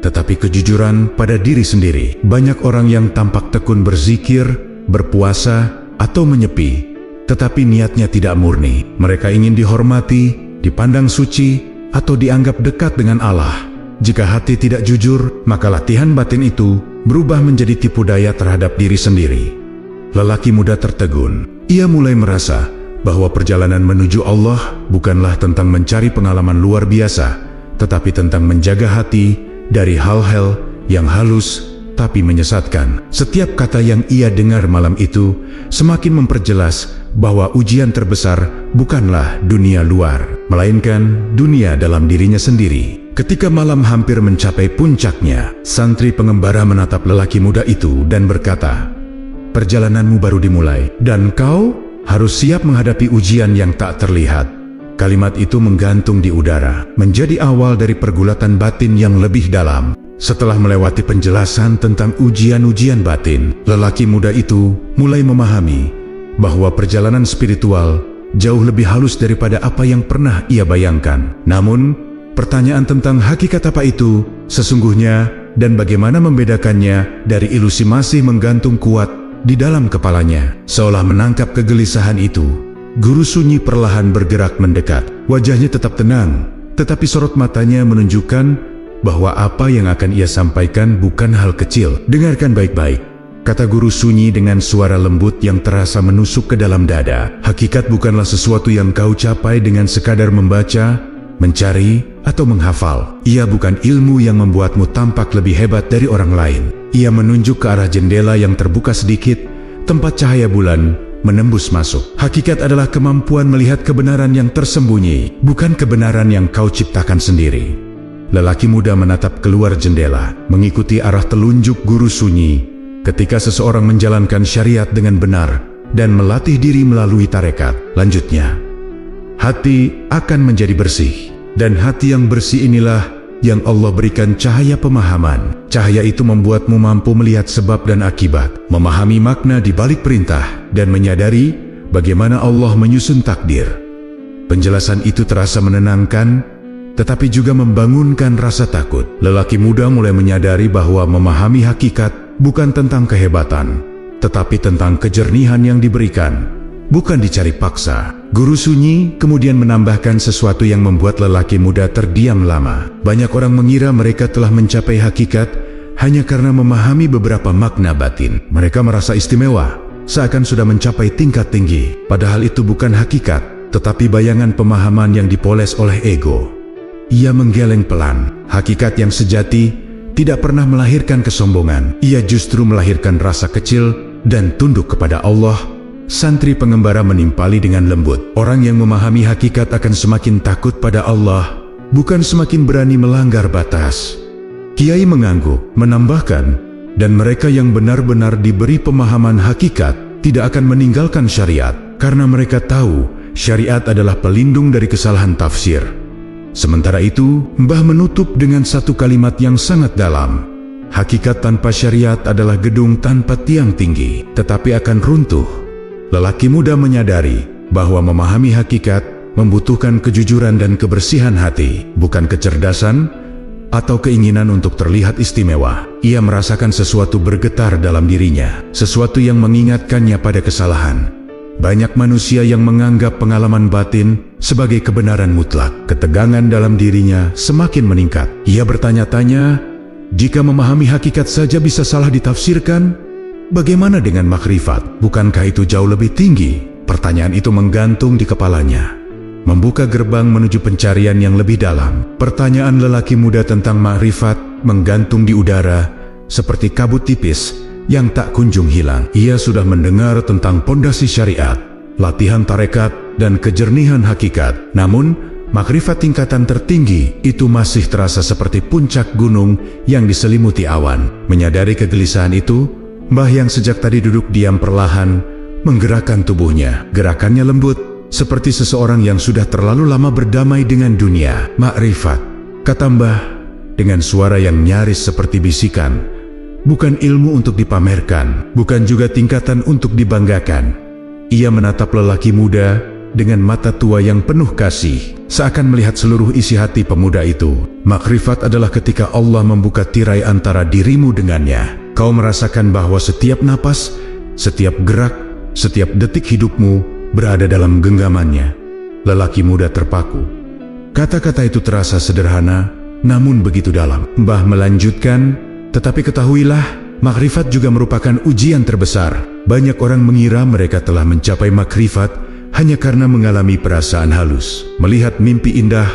tetapi kejujuran pada diri sendiri. Banyak orang yang tampak tekun berzikir, berpuasa, atau menyepi, tetapi niatnya tidak murni. Mereka ingin dihormati, dipandang suci, atau dianggap dekat dengan Allah. Jika hati tidak jujur, maka latihan batin itu berubah menjadi tipu daya terhadap diri sendiri. Lelaki muda tertegun. Ia mulai merasa bahwa perjalanan menuju Allah bukanlah tentang mencari pengalaman luar biasa, tetapi tentang menjaga hati dari hal-hal yang halus tapi menyesatkan. Setiap kata yang ia dengar malam itu semakin memperjelas bahwa ujian terbesar bukanlah dunia luar, melainkan dunia dalam dirinya sendiri. Ketika malam hampir mencapai puncaknya, santri pengembara menatap lelaki muda itu dan berkata, "Perjalananmu baru dimulai, dan kau harus siap menghadapi ujian yang tak terlihat." Kalimat itu menggantung di udara, menjadi awal dari pergulatan batin yang lebih dalam. Setelah melewati penjelasan tentang ujian-ujian batin, lelaki muda itu mulai memahami bahwa perjalanan spiritual jauh lebih halus daripada apa yang pernah ia bayangkan. Namun, pertanyaan tentang hakikat apa itu sesungguhnya dan bagaimana membedakannya dari ilusi masih menggantung kuat di dalam kepalanya. Seolah menangkap kegelisahan itu, guru sunyi perlahan bergerak mendekat. Wajahnya tetap tenang, tetapi sorot matanya menunjukkan bahwa apa yang akan ia sampaikan bukan hal kecil. "Dengarkan baik-baik," kata guru sunyi dengan suara lembut yang terasa menusuk ke dalam dada. "Hakikat bukanlah sesuatu yang kau capai dengan sekadar membaca, mencari, atau menghafal. Ia bukan ilmu yang membuatmu tampak lebih hebat dari orang lain." Ia menunjuk ke arah jendela yang terbuka sedikit, tempat cahaya bulan menembus masuk. "Hakikat adalah kemampuan melihat kebenaran yang tersembunyi, bukan kebenaran yang kau ciptakan sendiri." Lelaki muda menatap keluar jendela, mengikuti arah telunjuk guru sunyi. Ketika seseorang menjalankan syariat dengan benar dan melatih diri melalui tarekat, lanjutnya, hati akan menjadi bersih. Dan hati yang bersih inilah yang Allah berikan cahaya pemahaman. Cahaya itu membuatmu mampu melihat sebab dan akibat, memahami makna di balik perintah, dan menyadari bagaimana Allah menyusun takdir. Penjelasan itu terasa menenangkan, tetapi juga membangunkan rasa takut. Lelaki muda mulai menyadari bahwa memahami hakikat bukan tentang kehebatan, tetapi tentang kejernihan yang diberikan, bukan dicari paksa. Guru sunyi kemudian menambahkan sesuatu yang membuat lelaki muda terdiam lama. Banyak orang mengira mereka telah mencapai hakikat hanya karena memahami beberapa makna batin. Mereka merasa istimewa, seakan sudah mencapai tingkat tinggi. Padahal itu bukan hakikat, tetapi bayangan pemahaman yang dipoles oleh ego. Ia menggeleng pelan. Hakikat yang sejati tidak pernah melahirkan kesombongan. Ia justru melahirkan rasa kecil dan tunduk kepada Allah. Santri pengembara menimpali dengan lembut. Orang yang memahami hakikat akan semakin takut pada Allah, bukan semakin berani melanggar batas. Kiai mengangguk, menambahkan, dan mereka yang benar-benar diberi pemahaman hakikat tidak akan meninggalkan syariat, karena mereka tahu syariat adalah pelindung dari kesalahan tafsir. Sementara itu, Mbah menutup dengan satu kalimat yang sangat dalam. Hakikat tanpa syariat adalah gedung tanpa tiang tinggi, tetapi akan runtuh. Lelaki muda menyadari bahwa memahami hakikat membutuhkan kejujuran dan kebersihan hati, bukan kecerdasan atau keinginan untuk terlihat istimewa. Ia merasakan sesuatu bergetar dalam dirinya, sesuatu yang mengingatkannya pada kesalahan. Banyak manusia yang menganggap pengalaman batin sebagai kebenaran mutlak. Ketegangan dalam dirinya semakin meningkat. Ia bertanya-tanya, jika memahami hakikat saja bisa salah ditafsirkan, bagaimana dengan makrifat? Bukankah itu jauh lebih tinggi? Pertanyaan itu menggantung di kepalanya, membuka gerbang menuju pencarian yang lebih dalam. Pertanyaan lelaki muda tentang makrifat menggantung di udara seperti kabut tipis yang tak kunjung hilang. Ia sudah mendengar tentang pondasi syariat, latihan tarekat, dan kejernihan hakikat. Namun, makrifat tingkatan tertinggi itu masih terasa seperti puncak gunung yang diselimuti awan. Menyadari kegelisahan itu, Mbah yang sejak tadi duduk diam perlahan menggerakkan tubuhnya. Gerakannya lembut, seperti seseorang yang sudah terlalu lama berdamai dengan dunia. "Makrifat," kata Mbah dengan suara yang nyaris seperti bisikan, bukan ilmu untuk dipamerkan, bukan juga tingkatan untuk dibanggakan. Ia menatap lelaki muda dengan mata tua yang penuh kasih, seakan melihat seluruh isi hati pemuda itu. "Makrifat adalah ketika Allah membuka tirai antara dirimu dengannya. Kau merasakan bahwa setiap napas, setiap gerak, setiap detik hidupmu berada dalam genggamannya." Lelaki muda terpaku. Kata-kata itu terasa sederhana, namun begitu dalam. Mbah melanjutkan, "Tetapi ketahuilah, makrifat juga merupakan ujian terbesar. Banyak orang mengira mereka telah mencapai makrifat hanya karena mengalami perasaan halus, melihat mimpi indah,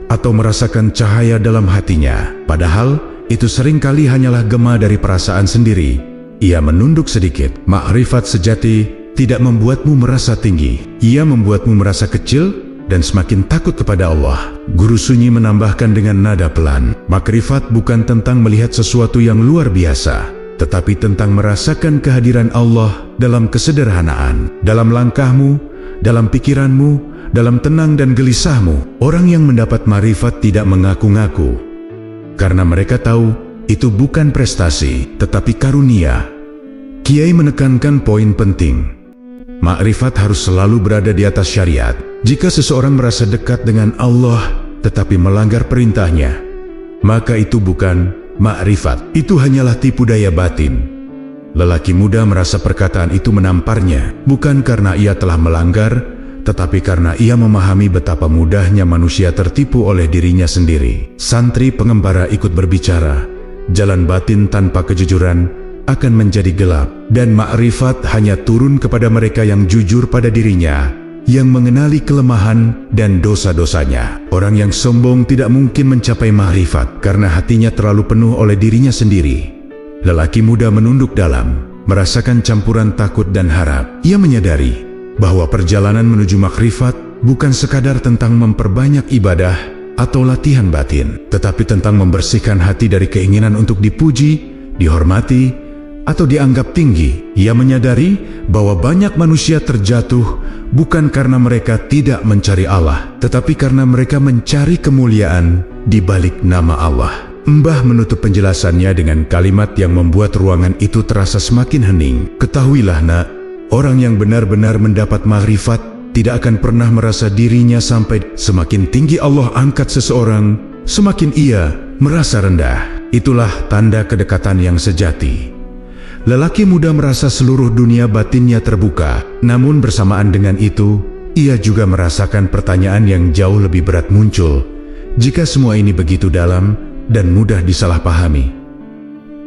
atau merasakan cahaya dalam hatinya. Padahal, itu seringkali hanyalah gema dari perasaan sendiri." Ia menunduk sedikit. Makrifat sejati tidak membuatmu merasa tinggi. Ia membuatmu merasa kecil dan semakin takut kepada Allah. Guru sunyi menambahkan dengan nada pelan, "Makrifat bukan tentang melihat sesuatu yang luar biasa, tetapi tentang merasakan kehadiran Allah dalam kesederhanaan, dalam langkahmu, dalam pikiranmu, dalam tenang dan gelisahmu." Orang yang mendapat makrifat tidak mengaku-ngaku, karena mereka tahu itu bukan prestasi, tetapi karunia. Kiai menekankan poin penting. Makrifat harus selalu berada di atas syariat. Jika seseorang merasa dekat dengan Allah, tetapi melanggar perintahnya, maka itu bukan makrifat. Itu hanyalah tipu daya batin. Lelaki muda merasa perkataan itu menamparnya, bukan karena ia telah melanggar, tetapi karena ia memahami betapa mudahnya manusia tertipu oleh dirinya sendiri. Santri pengembara ikut berbicara, jalan batin tanpa kejujuran akan menjadi gelap, dan makrifat hanya turun kepada mereka yang jujur pada dirinya, yang mengenali kelemahan dan dosa-dosanya. Orang yang sombong tidak mungkin mencapai makrifat karena hatinya terlalu penuh oleh dirinya sendiri. Lelaki muda menunduk dalam, merasakan campuran takut dan harap. Ia menyadari bahwa perjalanan menuju makrifat bukan sekadar tentang memperbanyak ibadah atau latihan batin, tetapi tentang membersihkan hati dari keinginan untuk dipuji, dihormati, atau dianggap tinggi. Ia menyadari bahwa banyak manusia terjatuh bukan karena mereka tidak mencari Allah, tetapi karena mereka mencari kemuliaan di balik nama Allah. Mbah menutup penjelasannya dengan kalimat yang membuat ruangan itu terasa semakin hening. Ketahuilah nak, orang yang benar-benar mendapat makrifat tidak akan pernah merasa dirinya sampai. Semakin tinggi Allah angkat seseorang, semakin ia merasa rendah. Itulah tanda kedekatan yang sejati. Lelaki muda merasa seluruh dunia batinnya terbuka, namun bersamaan dengan itu, ia juga merasakan pertanyaan yang jauh lebih berat muncul. Jika semua ini begitu dalam dan mudah disalahpahami,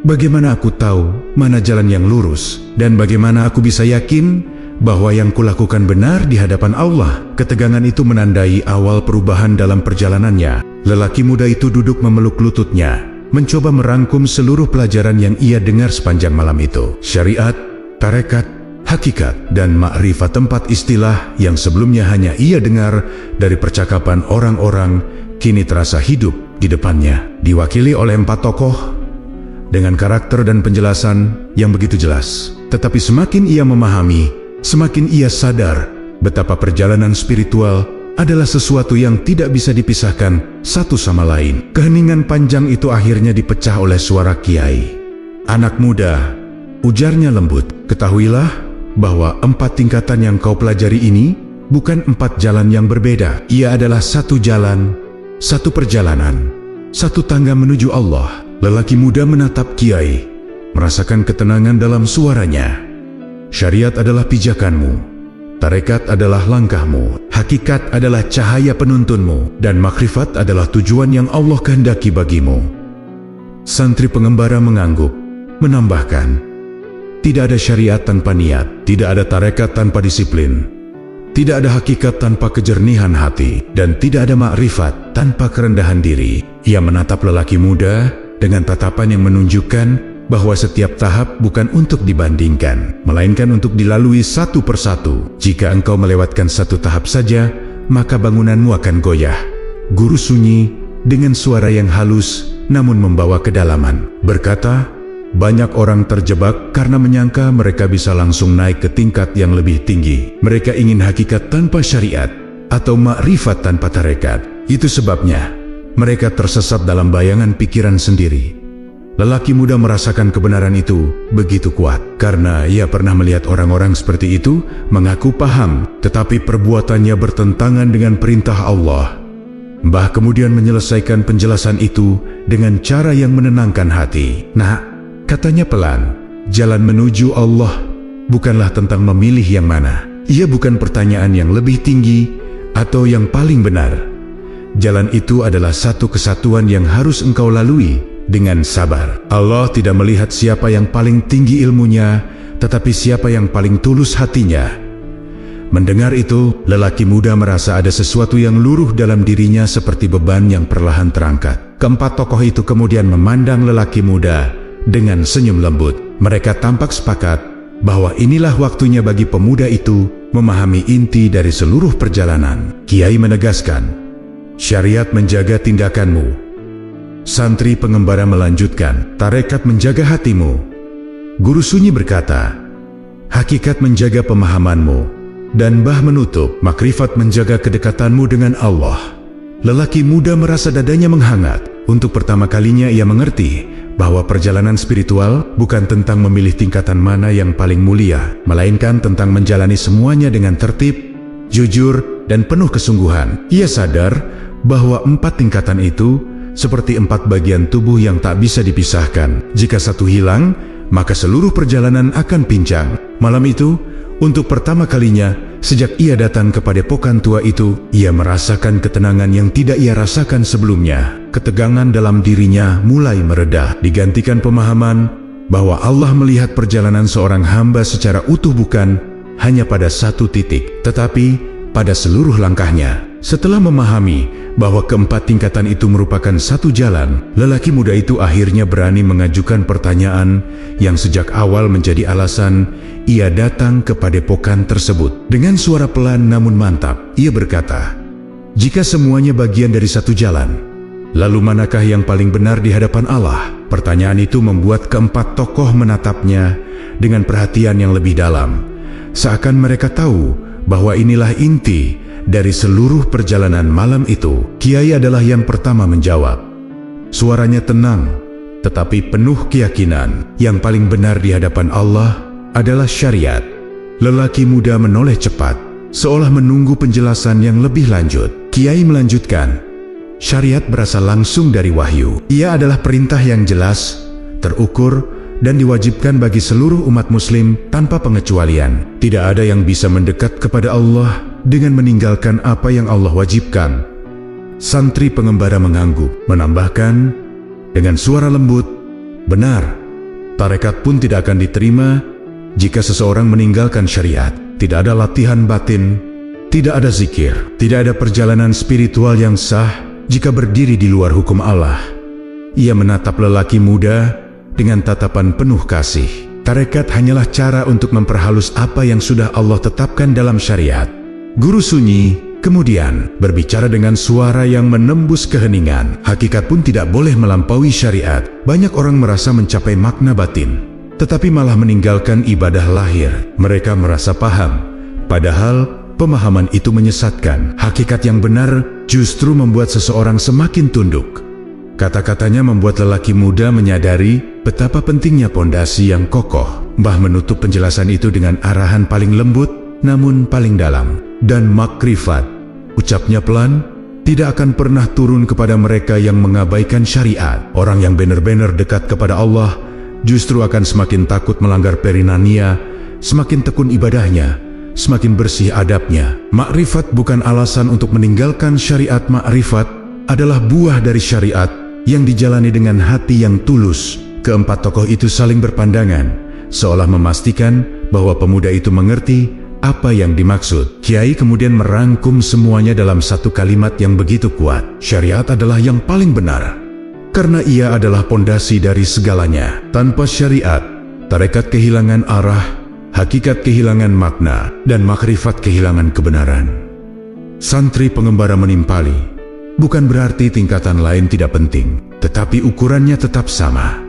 bagaimana aku tahu mana jalan yang lurus, dan bagaimana aku bisa yakin bahwa yang kulakukan benar di hadapan Allah? Ketegangan itu menandai awal perubahan dalam perjalanannya. Lelaki muda itu duduk memeluk lututnya, mencoba merangkum seluruh pelajaran yang ia dengar sepanjang malam itu. Syariat, tarekat, hakikat, dan makrifat, tempat istilah yang sebelumnya hanya ia dengar dari percakapan orang-orang, kini terasa hidup di depannya. Diwakili oleh 4 tokoh dengan karakter dan penjelasan yang begitu jelas. Tetapi semakin ia memahami, semakin ia sadar betapa perjalanan spiritual adalah sesuatu yang tidak bisa dipisahkan satu sama lain. Keheningan panjang itu akhirnya dipecah oleh suara kiai. Anak muda, ujarnya lembut, ketahuilah bahwa 4 tingkatan yang kau pelajari ini bukan 4 jalan yang berbeda. Ia adalah satu jalan, satu perjalanan, satu tangga menuju Allah. Lelaki muda menatap kiai, merasakan ketenangan dalam suaranya. Syariat adalah pijakanmu, tarekat adalah langkahmu, hakikat adalah cahaya penuntunmu, dan makrifat adalah tujuan yang Allah kehendaki bagimu. Santri pengembara mengangguk, menambahkan, tidak ada syariat tanpa niat, tidak ada tarekat tanpa disiplin, tidak ada hakikat tanpa kejernihan hati, dan tidak ada makrifat tanpa kerendahan diri. Ia menatap lelaki muda dengan tatapan yang menunjukkan bahwa setiap tahap bukan untuk dibandingkan, melainkan untuk dilalui satu persatu. Jika engkau melewatkan satu tahap saja, maka bangunanmu akan goyah. Guru sunyi dengan suara yang halus namun membawa kedalaman berkata, banyak orang terjebak karena menyangka mereka bisa langsung naik ke tingkat yang lebih tinggi. Mereka ingin hakikat tanpa syariat atau makrifat tanpa tarekat. Itu sebabnya mereka tersesat dalam bayangan pikiran sendiri. Lelaki muda merasakan kebenaran itu begitu kuat, karena ia pernah melihat orang-orang seperti itu mengaku paham, tetapi perbuatannya bertentangan dengan perintah Allah. Mbah kemudian menyelesaikan penjelasan itu dengan cara yang menenangkan hati. Nah, katanya pelan, jalan menuju Allah bukanlah tentang memilih yang mana. Ia bukan pertanyaan yang lebih tinggi atau yang paling benar. Jalan itu adalah satu kesatuan yang harus engkau lalui dengan sabar. Allah tidak melihat siapa yang paling tinggi ilmunya, tetapi siapa yang paling tulus hatinya. Mendengar itu, lelaki muda merasa ada sesuatu yang luruh dalam dirinya seperti beban yang perlahan terangkat. Keempat tokoh itu kemudian memandang lelaki muda dengan senyum lembut. Mereka tampak sepakat bahwa inilah waktunya bagi pemuda itu memahami inti dari seluruh perjalanan. Kiai menegaskan, syariat menjaga tindakanmu, santri pengembara melanjutkan, tarekat menjaga hatimu, guru sunyi berkata, hakikat menjaga pemahamanmu, dan Mbah menutup, makrifat menjaga kedekatanmu dengan Allah. Lelaki muda merasa dadanya menghangat. Untuk pertama kalinya ia mengerti bahwa perjalanan spiritual bukan tentang memilih tingkatan mana yang paling mulia, melainkan tentang menjalani semuanya dengan tertib, jujur, dan penuh kesungguhan. Ia sadar bahwa 4 tingkatan itu seperti 4 bagian tubuh yang tak bisa dipisahkan. Jika satu hilang, maka seluruh perjalanan akan pincang. Malam itu, untuk pertama kalinya sejak ia datang ke padepokan tua itu, ia merasakan ketenangan yang tidak ia rasakan sebelumnya. Ketegangan dalam dirinya mulai mereda, digantikan pemahaman bahwa Allah melihat perjalanan seorang hamba secara utuh, bukan hanya pada satu titik, tetapi pada seluruh langkahnya. Setelah memahami bahwa keempat tingkatan itu merupakan satu jalan, lelaki muda itu akhirnya berani mengajukan pertanyaan yang sejak awal menjadi alasan ia datang ke padepokan tersebut. Dengan suara pelan namun mantap, ia berkata, "Jika semuanya bagian dari satu jalan, lalu manakah yang paling benar di hadapan Allah?" Pertanyaan itu membuat keempat tokoh menatapnya dengan perhatian yang lebih dalam, seakan mereka tahu bahwa inilah inti dari seluruh perjalanan malam itu. Kiai adalah yang pertama menjawab. Suaranya tenang, tetapi penuh keyakinan. Yang paling benar di hadapan Allah adalah syariat. Lelaki muda menoleh cepat, seolah menunggu penjelasan yang lebih lanjut. Kiai melanjutkan, syariat berasal langsung dari wahyu. Ia adalah perintah yang jelas, terukur, dan diwajibkan bagi seluruh umat muslim tanpa pengecualian. Tidak ada yang bisa mendekat kepada Allah dengan meninggalkan apa yang Allah wajibkan. Santri pengembara mengangguk, menambahkan dengan suara lembut, "Benar, tarekat pun tidak akan diterima jika seseorang meninggalkan syariat. Tidak ada latihan batin, tidak ada zikir, tidak ada perjalanan spiritual yang sah jika berdiri di luar hukum Allah." Ia menatap lelaki muda dengan tatapan penuh kasih. Tarekat hanyalah cara untuk memperhalus apa yang sudah Allah tetapkan dalam syariat. Guru Sunyi kemudian berbicara dengan suara yang menembus keheningan. Hakikat pun tidak boleh melampaui syariat. Banyak orang merasa mencapai makna batin, tetapi malah meninggalkan ibadah lahir. Mereka merasa paham, padahal pemahaman itu menyesatkan. Hakikat yang benar justru membuat seseorang semakin tunduk. Kata-katanya membuat lelaki muda menyadari betapa pentingnya pondasi yang kokoh. Mbah menutup penjelasan itu dengan arahan paling lembut namun paling dalam. Dan makrifat, ucapnya pelan, tidak akan pernah turun kepada mereka yang mengabaikan syariat. Orang yang benar-benar dekat kepada Allah justru akan semakin takut melanggar perinania, semakin tekun ibadahnya, semakin bersih adabnya. Makrifat bukan alasan untuk meninggalkan syariat. Makrifat adalah buah dari syariat yang dijalani dengan hati yang tulus. Keempat tokoh itu saling berpandangan, seolah memastikan bahwa pemuda itu mengerti apa yang dimaksud. Kiai kemudian merangkum semuanya dalam satu kalimat yang begitu kuat. Syariat adalah yang paling benar, karena ia adalah pondasi dari segalanya. Tanpa syariat, tarekat kehilangan arah, hakikat kehilangan makna, dan makrifat kehilangan kebenaran. Santri pengembara menimpali. Bukan berarti tingkatan lain tidak penting, tetapi ukurannya tetap sama.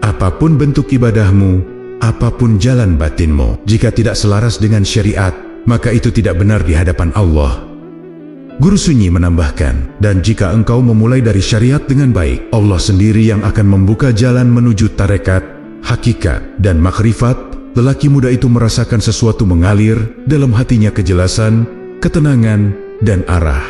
Apapun bentuk ibadahmu, apapun jalan batinmu, jika tidak selaras dengan syariat, maka itu tidak benar di hadapan Allah. Guru Sunyi menambahkan, dan jika engkau memulai dari syariat dengan baik, Allah sendiri yang akan membuka jalan menuju tarekat, hakikat, dan makrifat. Lelaki muda itu merasakan sesuatu mengalir dalam hatinya, kejelasan, ketenangan, dan arah.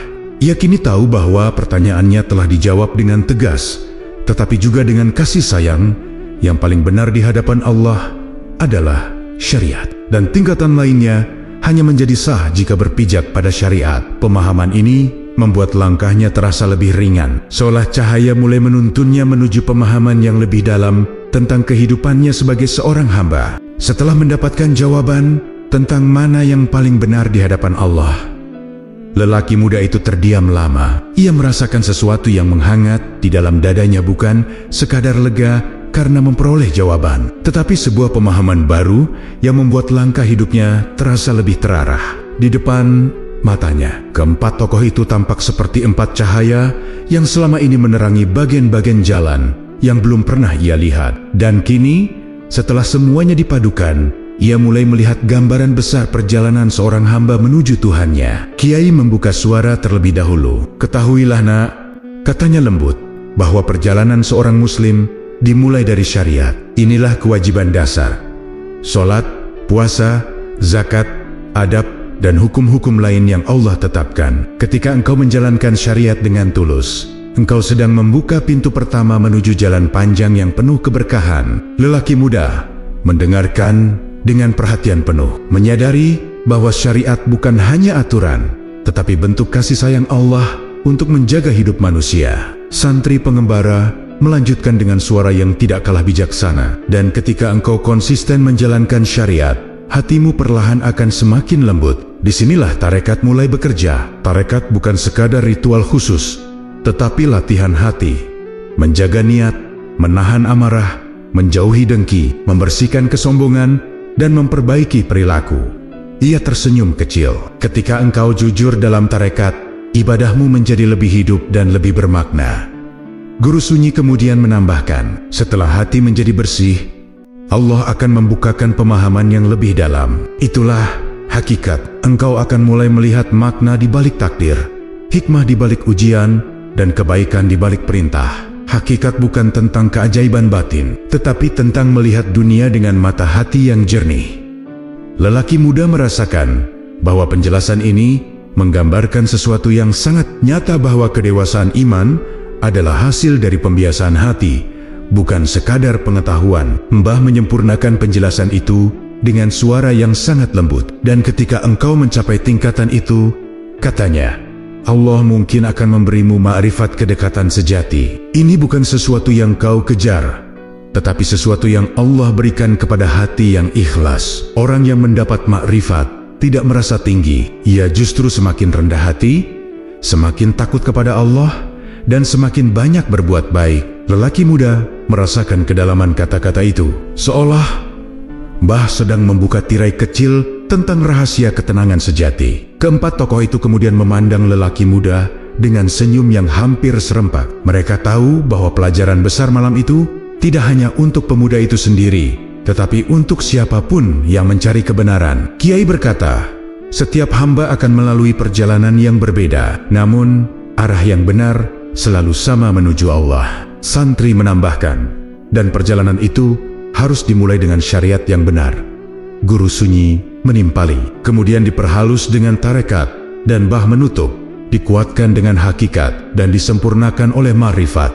Ia kini tahu bahwa pertanyaannya telah dijawab dengan tegas, tetapi juga dengan kasih sayang. Yang paling benar di hadapan Allah adalah syariat, dan tingkatan lainnya hanya menjadi sah jika berpijak pada syariat. Pemahaman ini membuat langkahnya terasa lebih ringan, seolah cahaya mulai menuntunnya menuju pemahaman yang lebih dalam tentang kehidupannya sebagai seorang hamba. Setelah mendapatkan jawaban tentang mana yang paling benar di hadapan Allah, lelaki muda itu terdiam lama. Ia merasakan sesuatu yang menghangat di dalam dadanya, bukan sekadar lega karena memperoleh jawaban, tetapi sebuah pemahaman baru yang membuat langkah hidupnya terasa lebih terarah. Di depan matanya, keempat tokoh itu tampak seperti 4 cahaya yang selama ini menerangi bagian-bagian jalan yang belum pernah ia lihat. Dan kini, setelah semuanya dipadukan, ia mulai melihat gambaran besar perjalanan seorang hamba menuju Tuhannya. Kiai membuka suara terlebih dahulu. "Ketahuilah nak," katanya lembut, bahwa perjalanan seorang muslim dimulai dari syariat. Inilah kewajiban dasar: sholat, puasa, zakat, adab, dan hukum-hukum lain yang Allah tetapkan. Ketika engkau menjalankan syariat dengan tulus, engkau sedang membuka pintu pertama menuju jalan panjang yang penuh keberkahan. Lelaki muda mendengarkan dengan perhatian penuh, menyadari bahwa syariat bukan hanya aturan, tetapi bentuk kasih sayang Allah untuk menjaga hidup manusia. Santri pengembara melanjutkan dengan suara yang tidak kalah bijaksana, dan ketika engkau konsisten menjalankan syariat, hatimu perlahan akan semakin lembut. Disinilah tarekat mulai bekerja. Tarekat bukan sekadar ritual khusus, tetapi latihan hati, menjaga niat, menahan amarah, menjauhi dengki, membersihkan kesombongan, dan memperbaiki perilaku. Ia tersenyum kecil. Ketika engkau jujur dalam tarekat, ibadahmu menjadi lebih hidup dan lebih bermakna. Guru Sunyi kemudian menambahkan, setelah hati menjadi bersih, Allah akan membukakan pemahaman yang lebih dalam. Itulah hakikat. Engkau akan mulai melihat makna di balik takdir, hikmah di balik ujian, dan kebaikan di balik perintah. Hakikat bukan tentang keajaiban batin, tetapi tentang melihat dunia dengan mata hati yang jernih. Lelaki muda merasakan bahwa penjelasan ini menggambarkan sesuatu yang sangat nyata, bahwa kedewasaan iman adalah hasil dari pembiasaan hati, bukan sekadar pengetahuan. Mbah menyempurnakan penjelasan itu dengan suara yang sangat lembut. Dan ketika engkau mencapai tingkatan itu, katanya, Allah mungkin akan memberimu ma'rifat kedekatan sejati. Ini bukan sesuatu yang kau kejar, tetapi sesuatu yang Allah berikan kepada hati yang ikhlas. Orang yang mendapat ma'rifat tidak merasa tinggi, ia justru semakin rendah hati, semakin takut kepada Allah, dan semakin banyak berbuat baik. Lelaki muda merasakan kedalaman kata-kata itu, seolah Mbah sedang membuka tirai kecil tentang rahasia ketenangan sejati. Keempat tokoh itu kemudian memandang lelaki muda dengan senyum yang hampir serempak. Mereka tahu bahwa pelajaran besar malam itu tidak hanya untuk pemuda itu sendiri, tetapi untuk siapapun yang mencari kebenaran. Kiai berkata, setiap hamba akan melalui perjalanan yang berbeda, namun arah yang benar selalu sama menuju Allah. Santri menambahkan, dan perjalanan itu harus dimulai dengan syariat yang benar. Guru Sunyi menimpali, kemudian diperhalus dengan tarekat, dan Mbah menutup, dikuatkan dengan hakikat, dan disempurnakan oleh ma'rifat.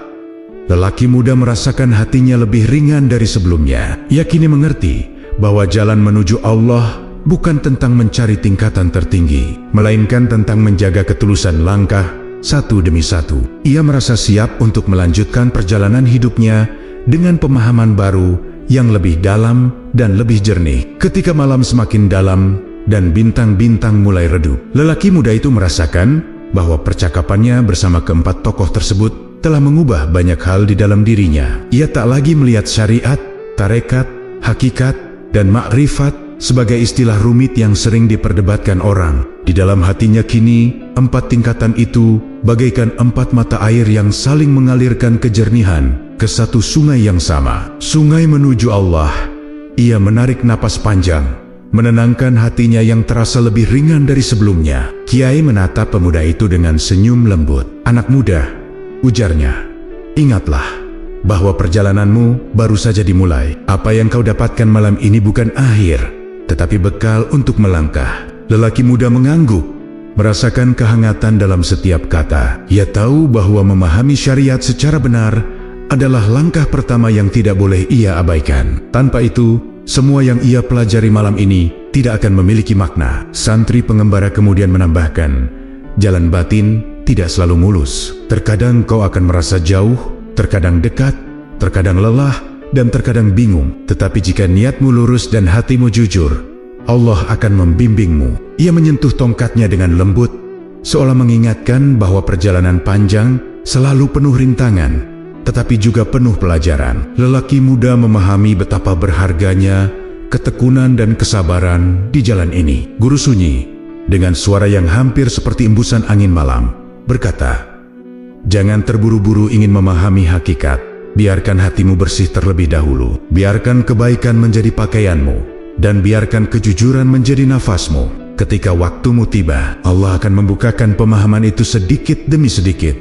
Lelaki muda merasakan hatinya lebih ringan dari sebelumnya. Ia kini mengerti bahwa jalan menuju Allah bukan tentang mencari tingkatan tertinggi, melainkan tentang menjaga ketulusan langkah satu demi satu. Ia merasa siap untuk melanjutkan perjalanan hidupnya dengan pemahaman baru yang lebih dalam dan lebih jernih. Ketika malam semakin dalam dan bintang-bintang mulai redup, lelaki muda itu merasakan bahwa percakapannya bersama keempat tokoh tersebut telah mengubah banyak hal di dalam dirinya. Ia tak lagi melihat syariat, tarekat, hakikat, dan ma'rifat sebagai istilah rumit yang sering diperdebatkan orang. Di dalam hatinya kini, empat tingkatan itu bagaikan empat mata air yang saling mengalirkan kejernihan ke satu sungai yang sama. Sungai menuju Allah. Ia menarik napas panjang, menenangkan hatinya yang terasa lebih ringan dari sebelumnya. Kiai menatap pemuda itu dengan senyum lembut. Anak muda, ujarnya, ingatlah bahwa perjalananmu baru saja dimulai. Apa yang kau dapatkan malam ini bukan akhir, tetapi bekal untuk melangkah. Lelaki muda mengangguk, merasakan kehangatan dalam setiap kata. Ia tahu bahwa memahami syariat secara benar adalah langkah pertama yang tidak boleh ia abaikan. Tanpa itu, semua yang ia pelajari malam ini tidak akan memiliki makna. Santri pengembara kemudian menambahkan, jalan batin tidak selalu mulus. Terkadang kau akan merasa jauh, terkadang dekat, terkadang lelah, dan terkadang bingung. Tetapi jika niatmu lurus dan hatimu jujur, Allah akan membimbingmu. Ia menyentuh tongkatnya dengan lembut, seolah mengingatkan bahwa perjalanan panjang selalu penuh rintangan, tetapi juga penuh pelajaran. Lelaki muda memahami betapa berharganya ketekunan dan kesabaran di jalan ini. Guru Sunyi, dengan suara yang hampir seperti embusan angin malam, berkata, jangan terburu-buru ingin memahami hakikat. Biarkan hatimu bersih terlebih dahulu. Biarkan kebaikan menjadi pakaianmu, dan biarkan kejujuran menjadi nafasmu. Ketika waktumu tiba, Allah akan membukakan pemahaman itu sedikit demi sedikit.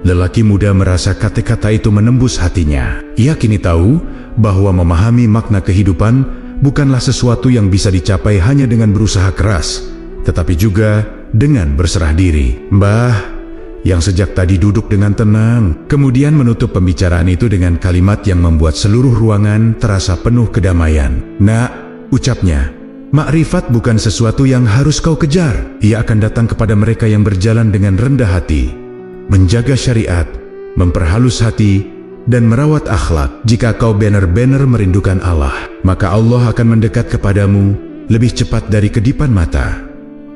Lelaki muda merasa kata-kata itu menembus hatinya. Ia kini tahu bahwa memahami makna kehidupan bukanlah sesuatu yang bisa dicapai hanya dengan berusaha keras, tetapi juga dengan berserah diri. Mbah, yang sejak tadi duduk dengan tenang, kemudian menutup pembicaraan itu dengan kalimat yang membuat seluruh ruangan terasa penuh kedamaian. "Nak," ucapnya, "makrifat bukan sesuatu yang harus kau kejar. Ia akan datang kepada mereka yang berjalan dengan rendah hati, menjaga syariat, memperhalus hati, dan merawat akhlak. Jika kau benar-benar merindukan Allah, maka Allah akan mendekat kepadamu lebih cepat dari kedipan mata."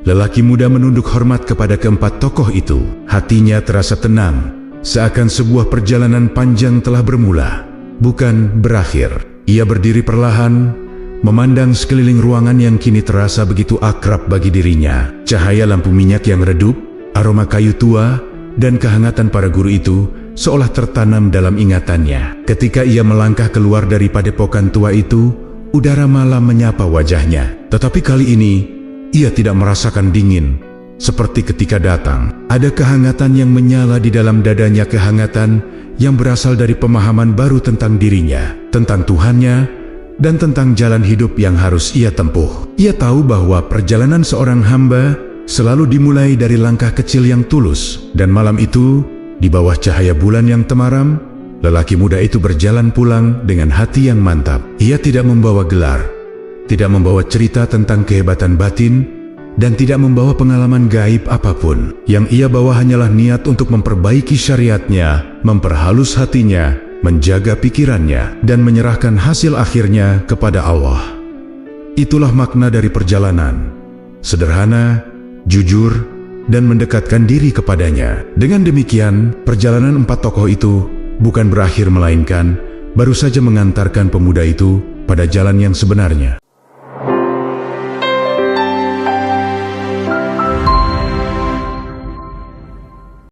Lelaki muda menunduk hormat kepada keempat tokoh itu. Hatinya terasa tenang, seakan sebuah perjalanan panjang telah bermula, bukan berakhir. Ia berdiri perlahan, memandang sekeliling ruangan yang kini terasa begitu akrab bagi dirinya. Cahaya lampu minyak yang redup, aroma kayu tua, dan kehangatan para guru itu seolah tertanam dalam ingatannya. Ketika ia melangkah keluar dari padepokan tua itu, udara malam menyapa wajahnya. Tetapi kali ini, ia tidak merasakan dingin seperti ketika datang. Ada kehangatan yang menyala di dalam dadanya, kehangatan yang berasal dari pemahaman baru tentang dirinya, tentang Tuhannya, dan tentang jalan hidup yang harus ia tempuh. Ia tahu bahwa perjalanan seorang hamba selalu dimulai dari langkah kecil yang tulus. Dan malam itu, di bawah cahaya bulan yang temaram, lelaki muda itu berjalan pulang dengan hati yang mantap. Ia tidak membawa gelar, tidak membawa cerita tentang kehebatan batin, dan tidak membawa pengalaman gaib apapun. Yang ia bawa hanyalah niat untuk memperbaiki syariatnya, memperhalus hatinya, menjaga pikirannya, dan menyerahkan hasil akhirnya kepada Allah. Itulah makna dari perjalanan. Sederhana, jujur, dan mendekatkan diri kepadanya. Dengan demikian, perjalanan empat tokoh itu bukan berakhir, melainkan baru saja mengantarkan pemuda itu pada jalan yang sebenarnya.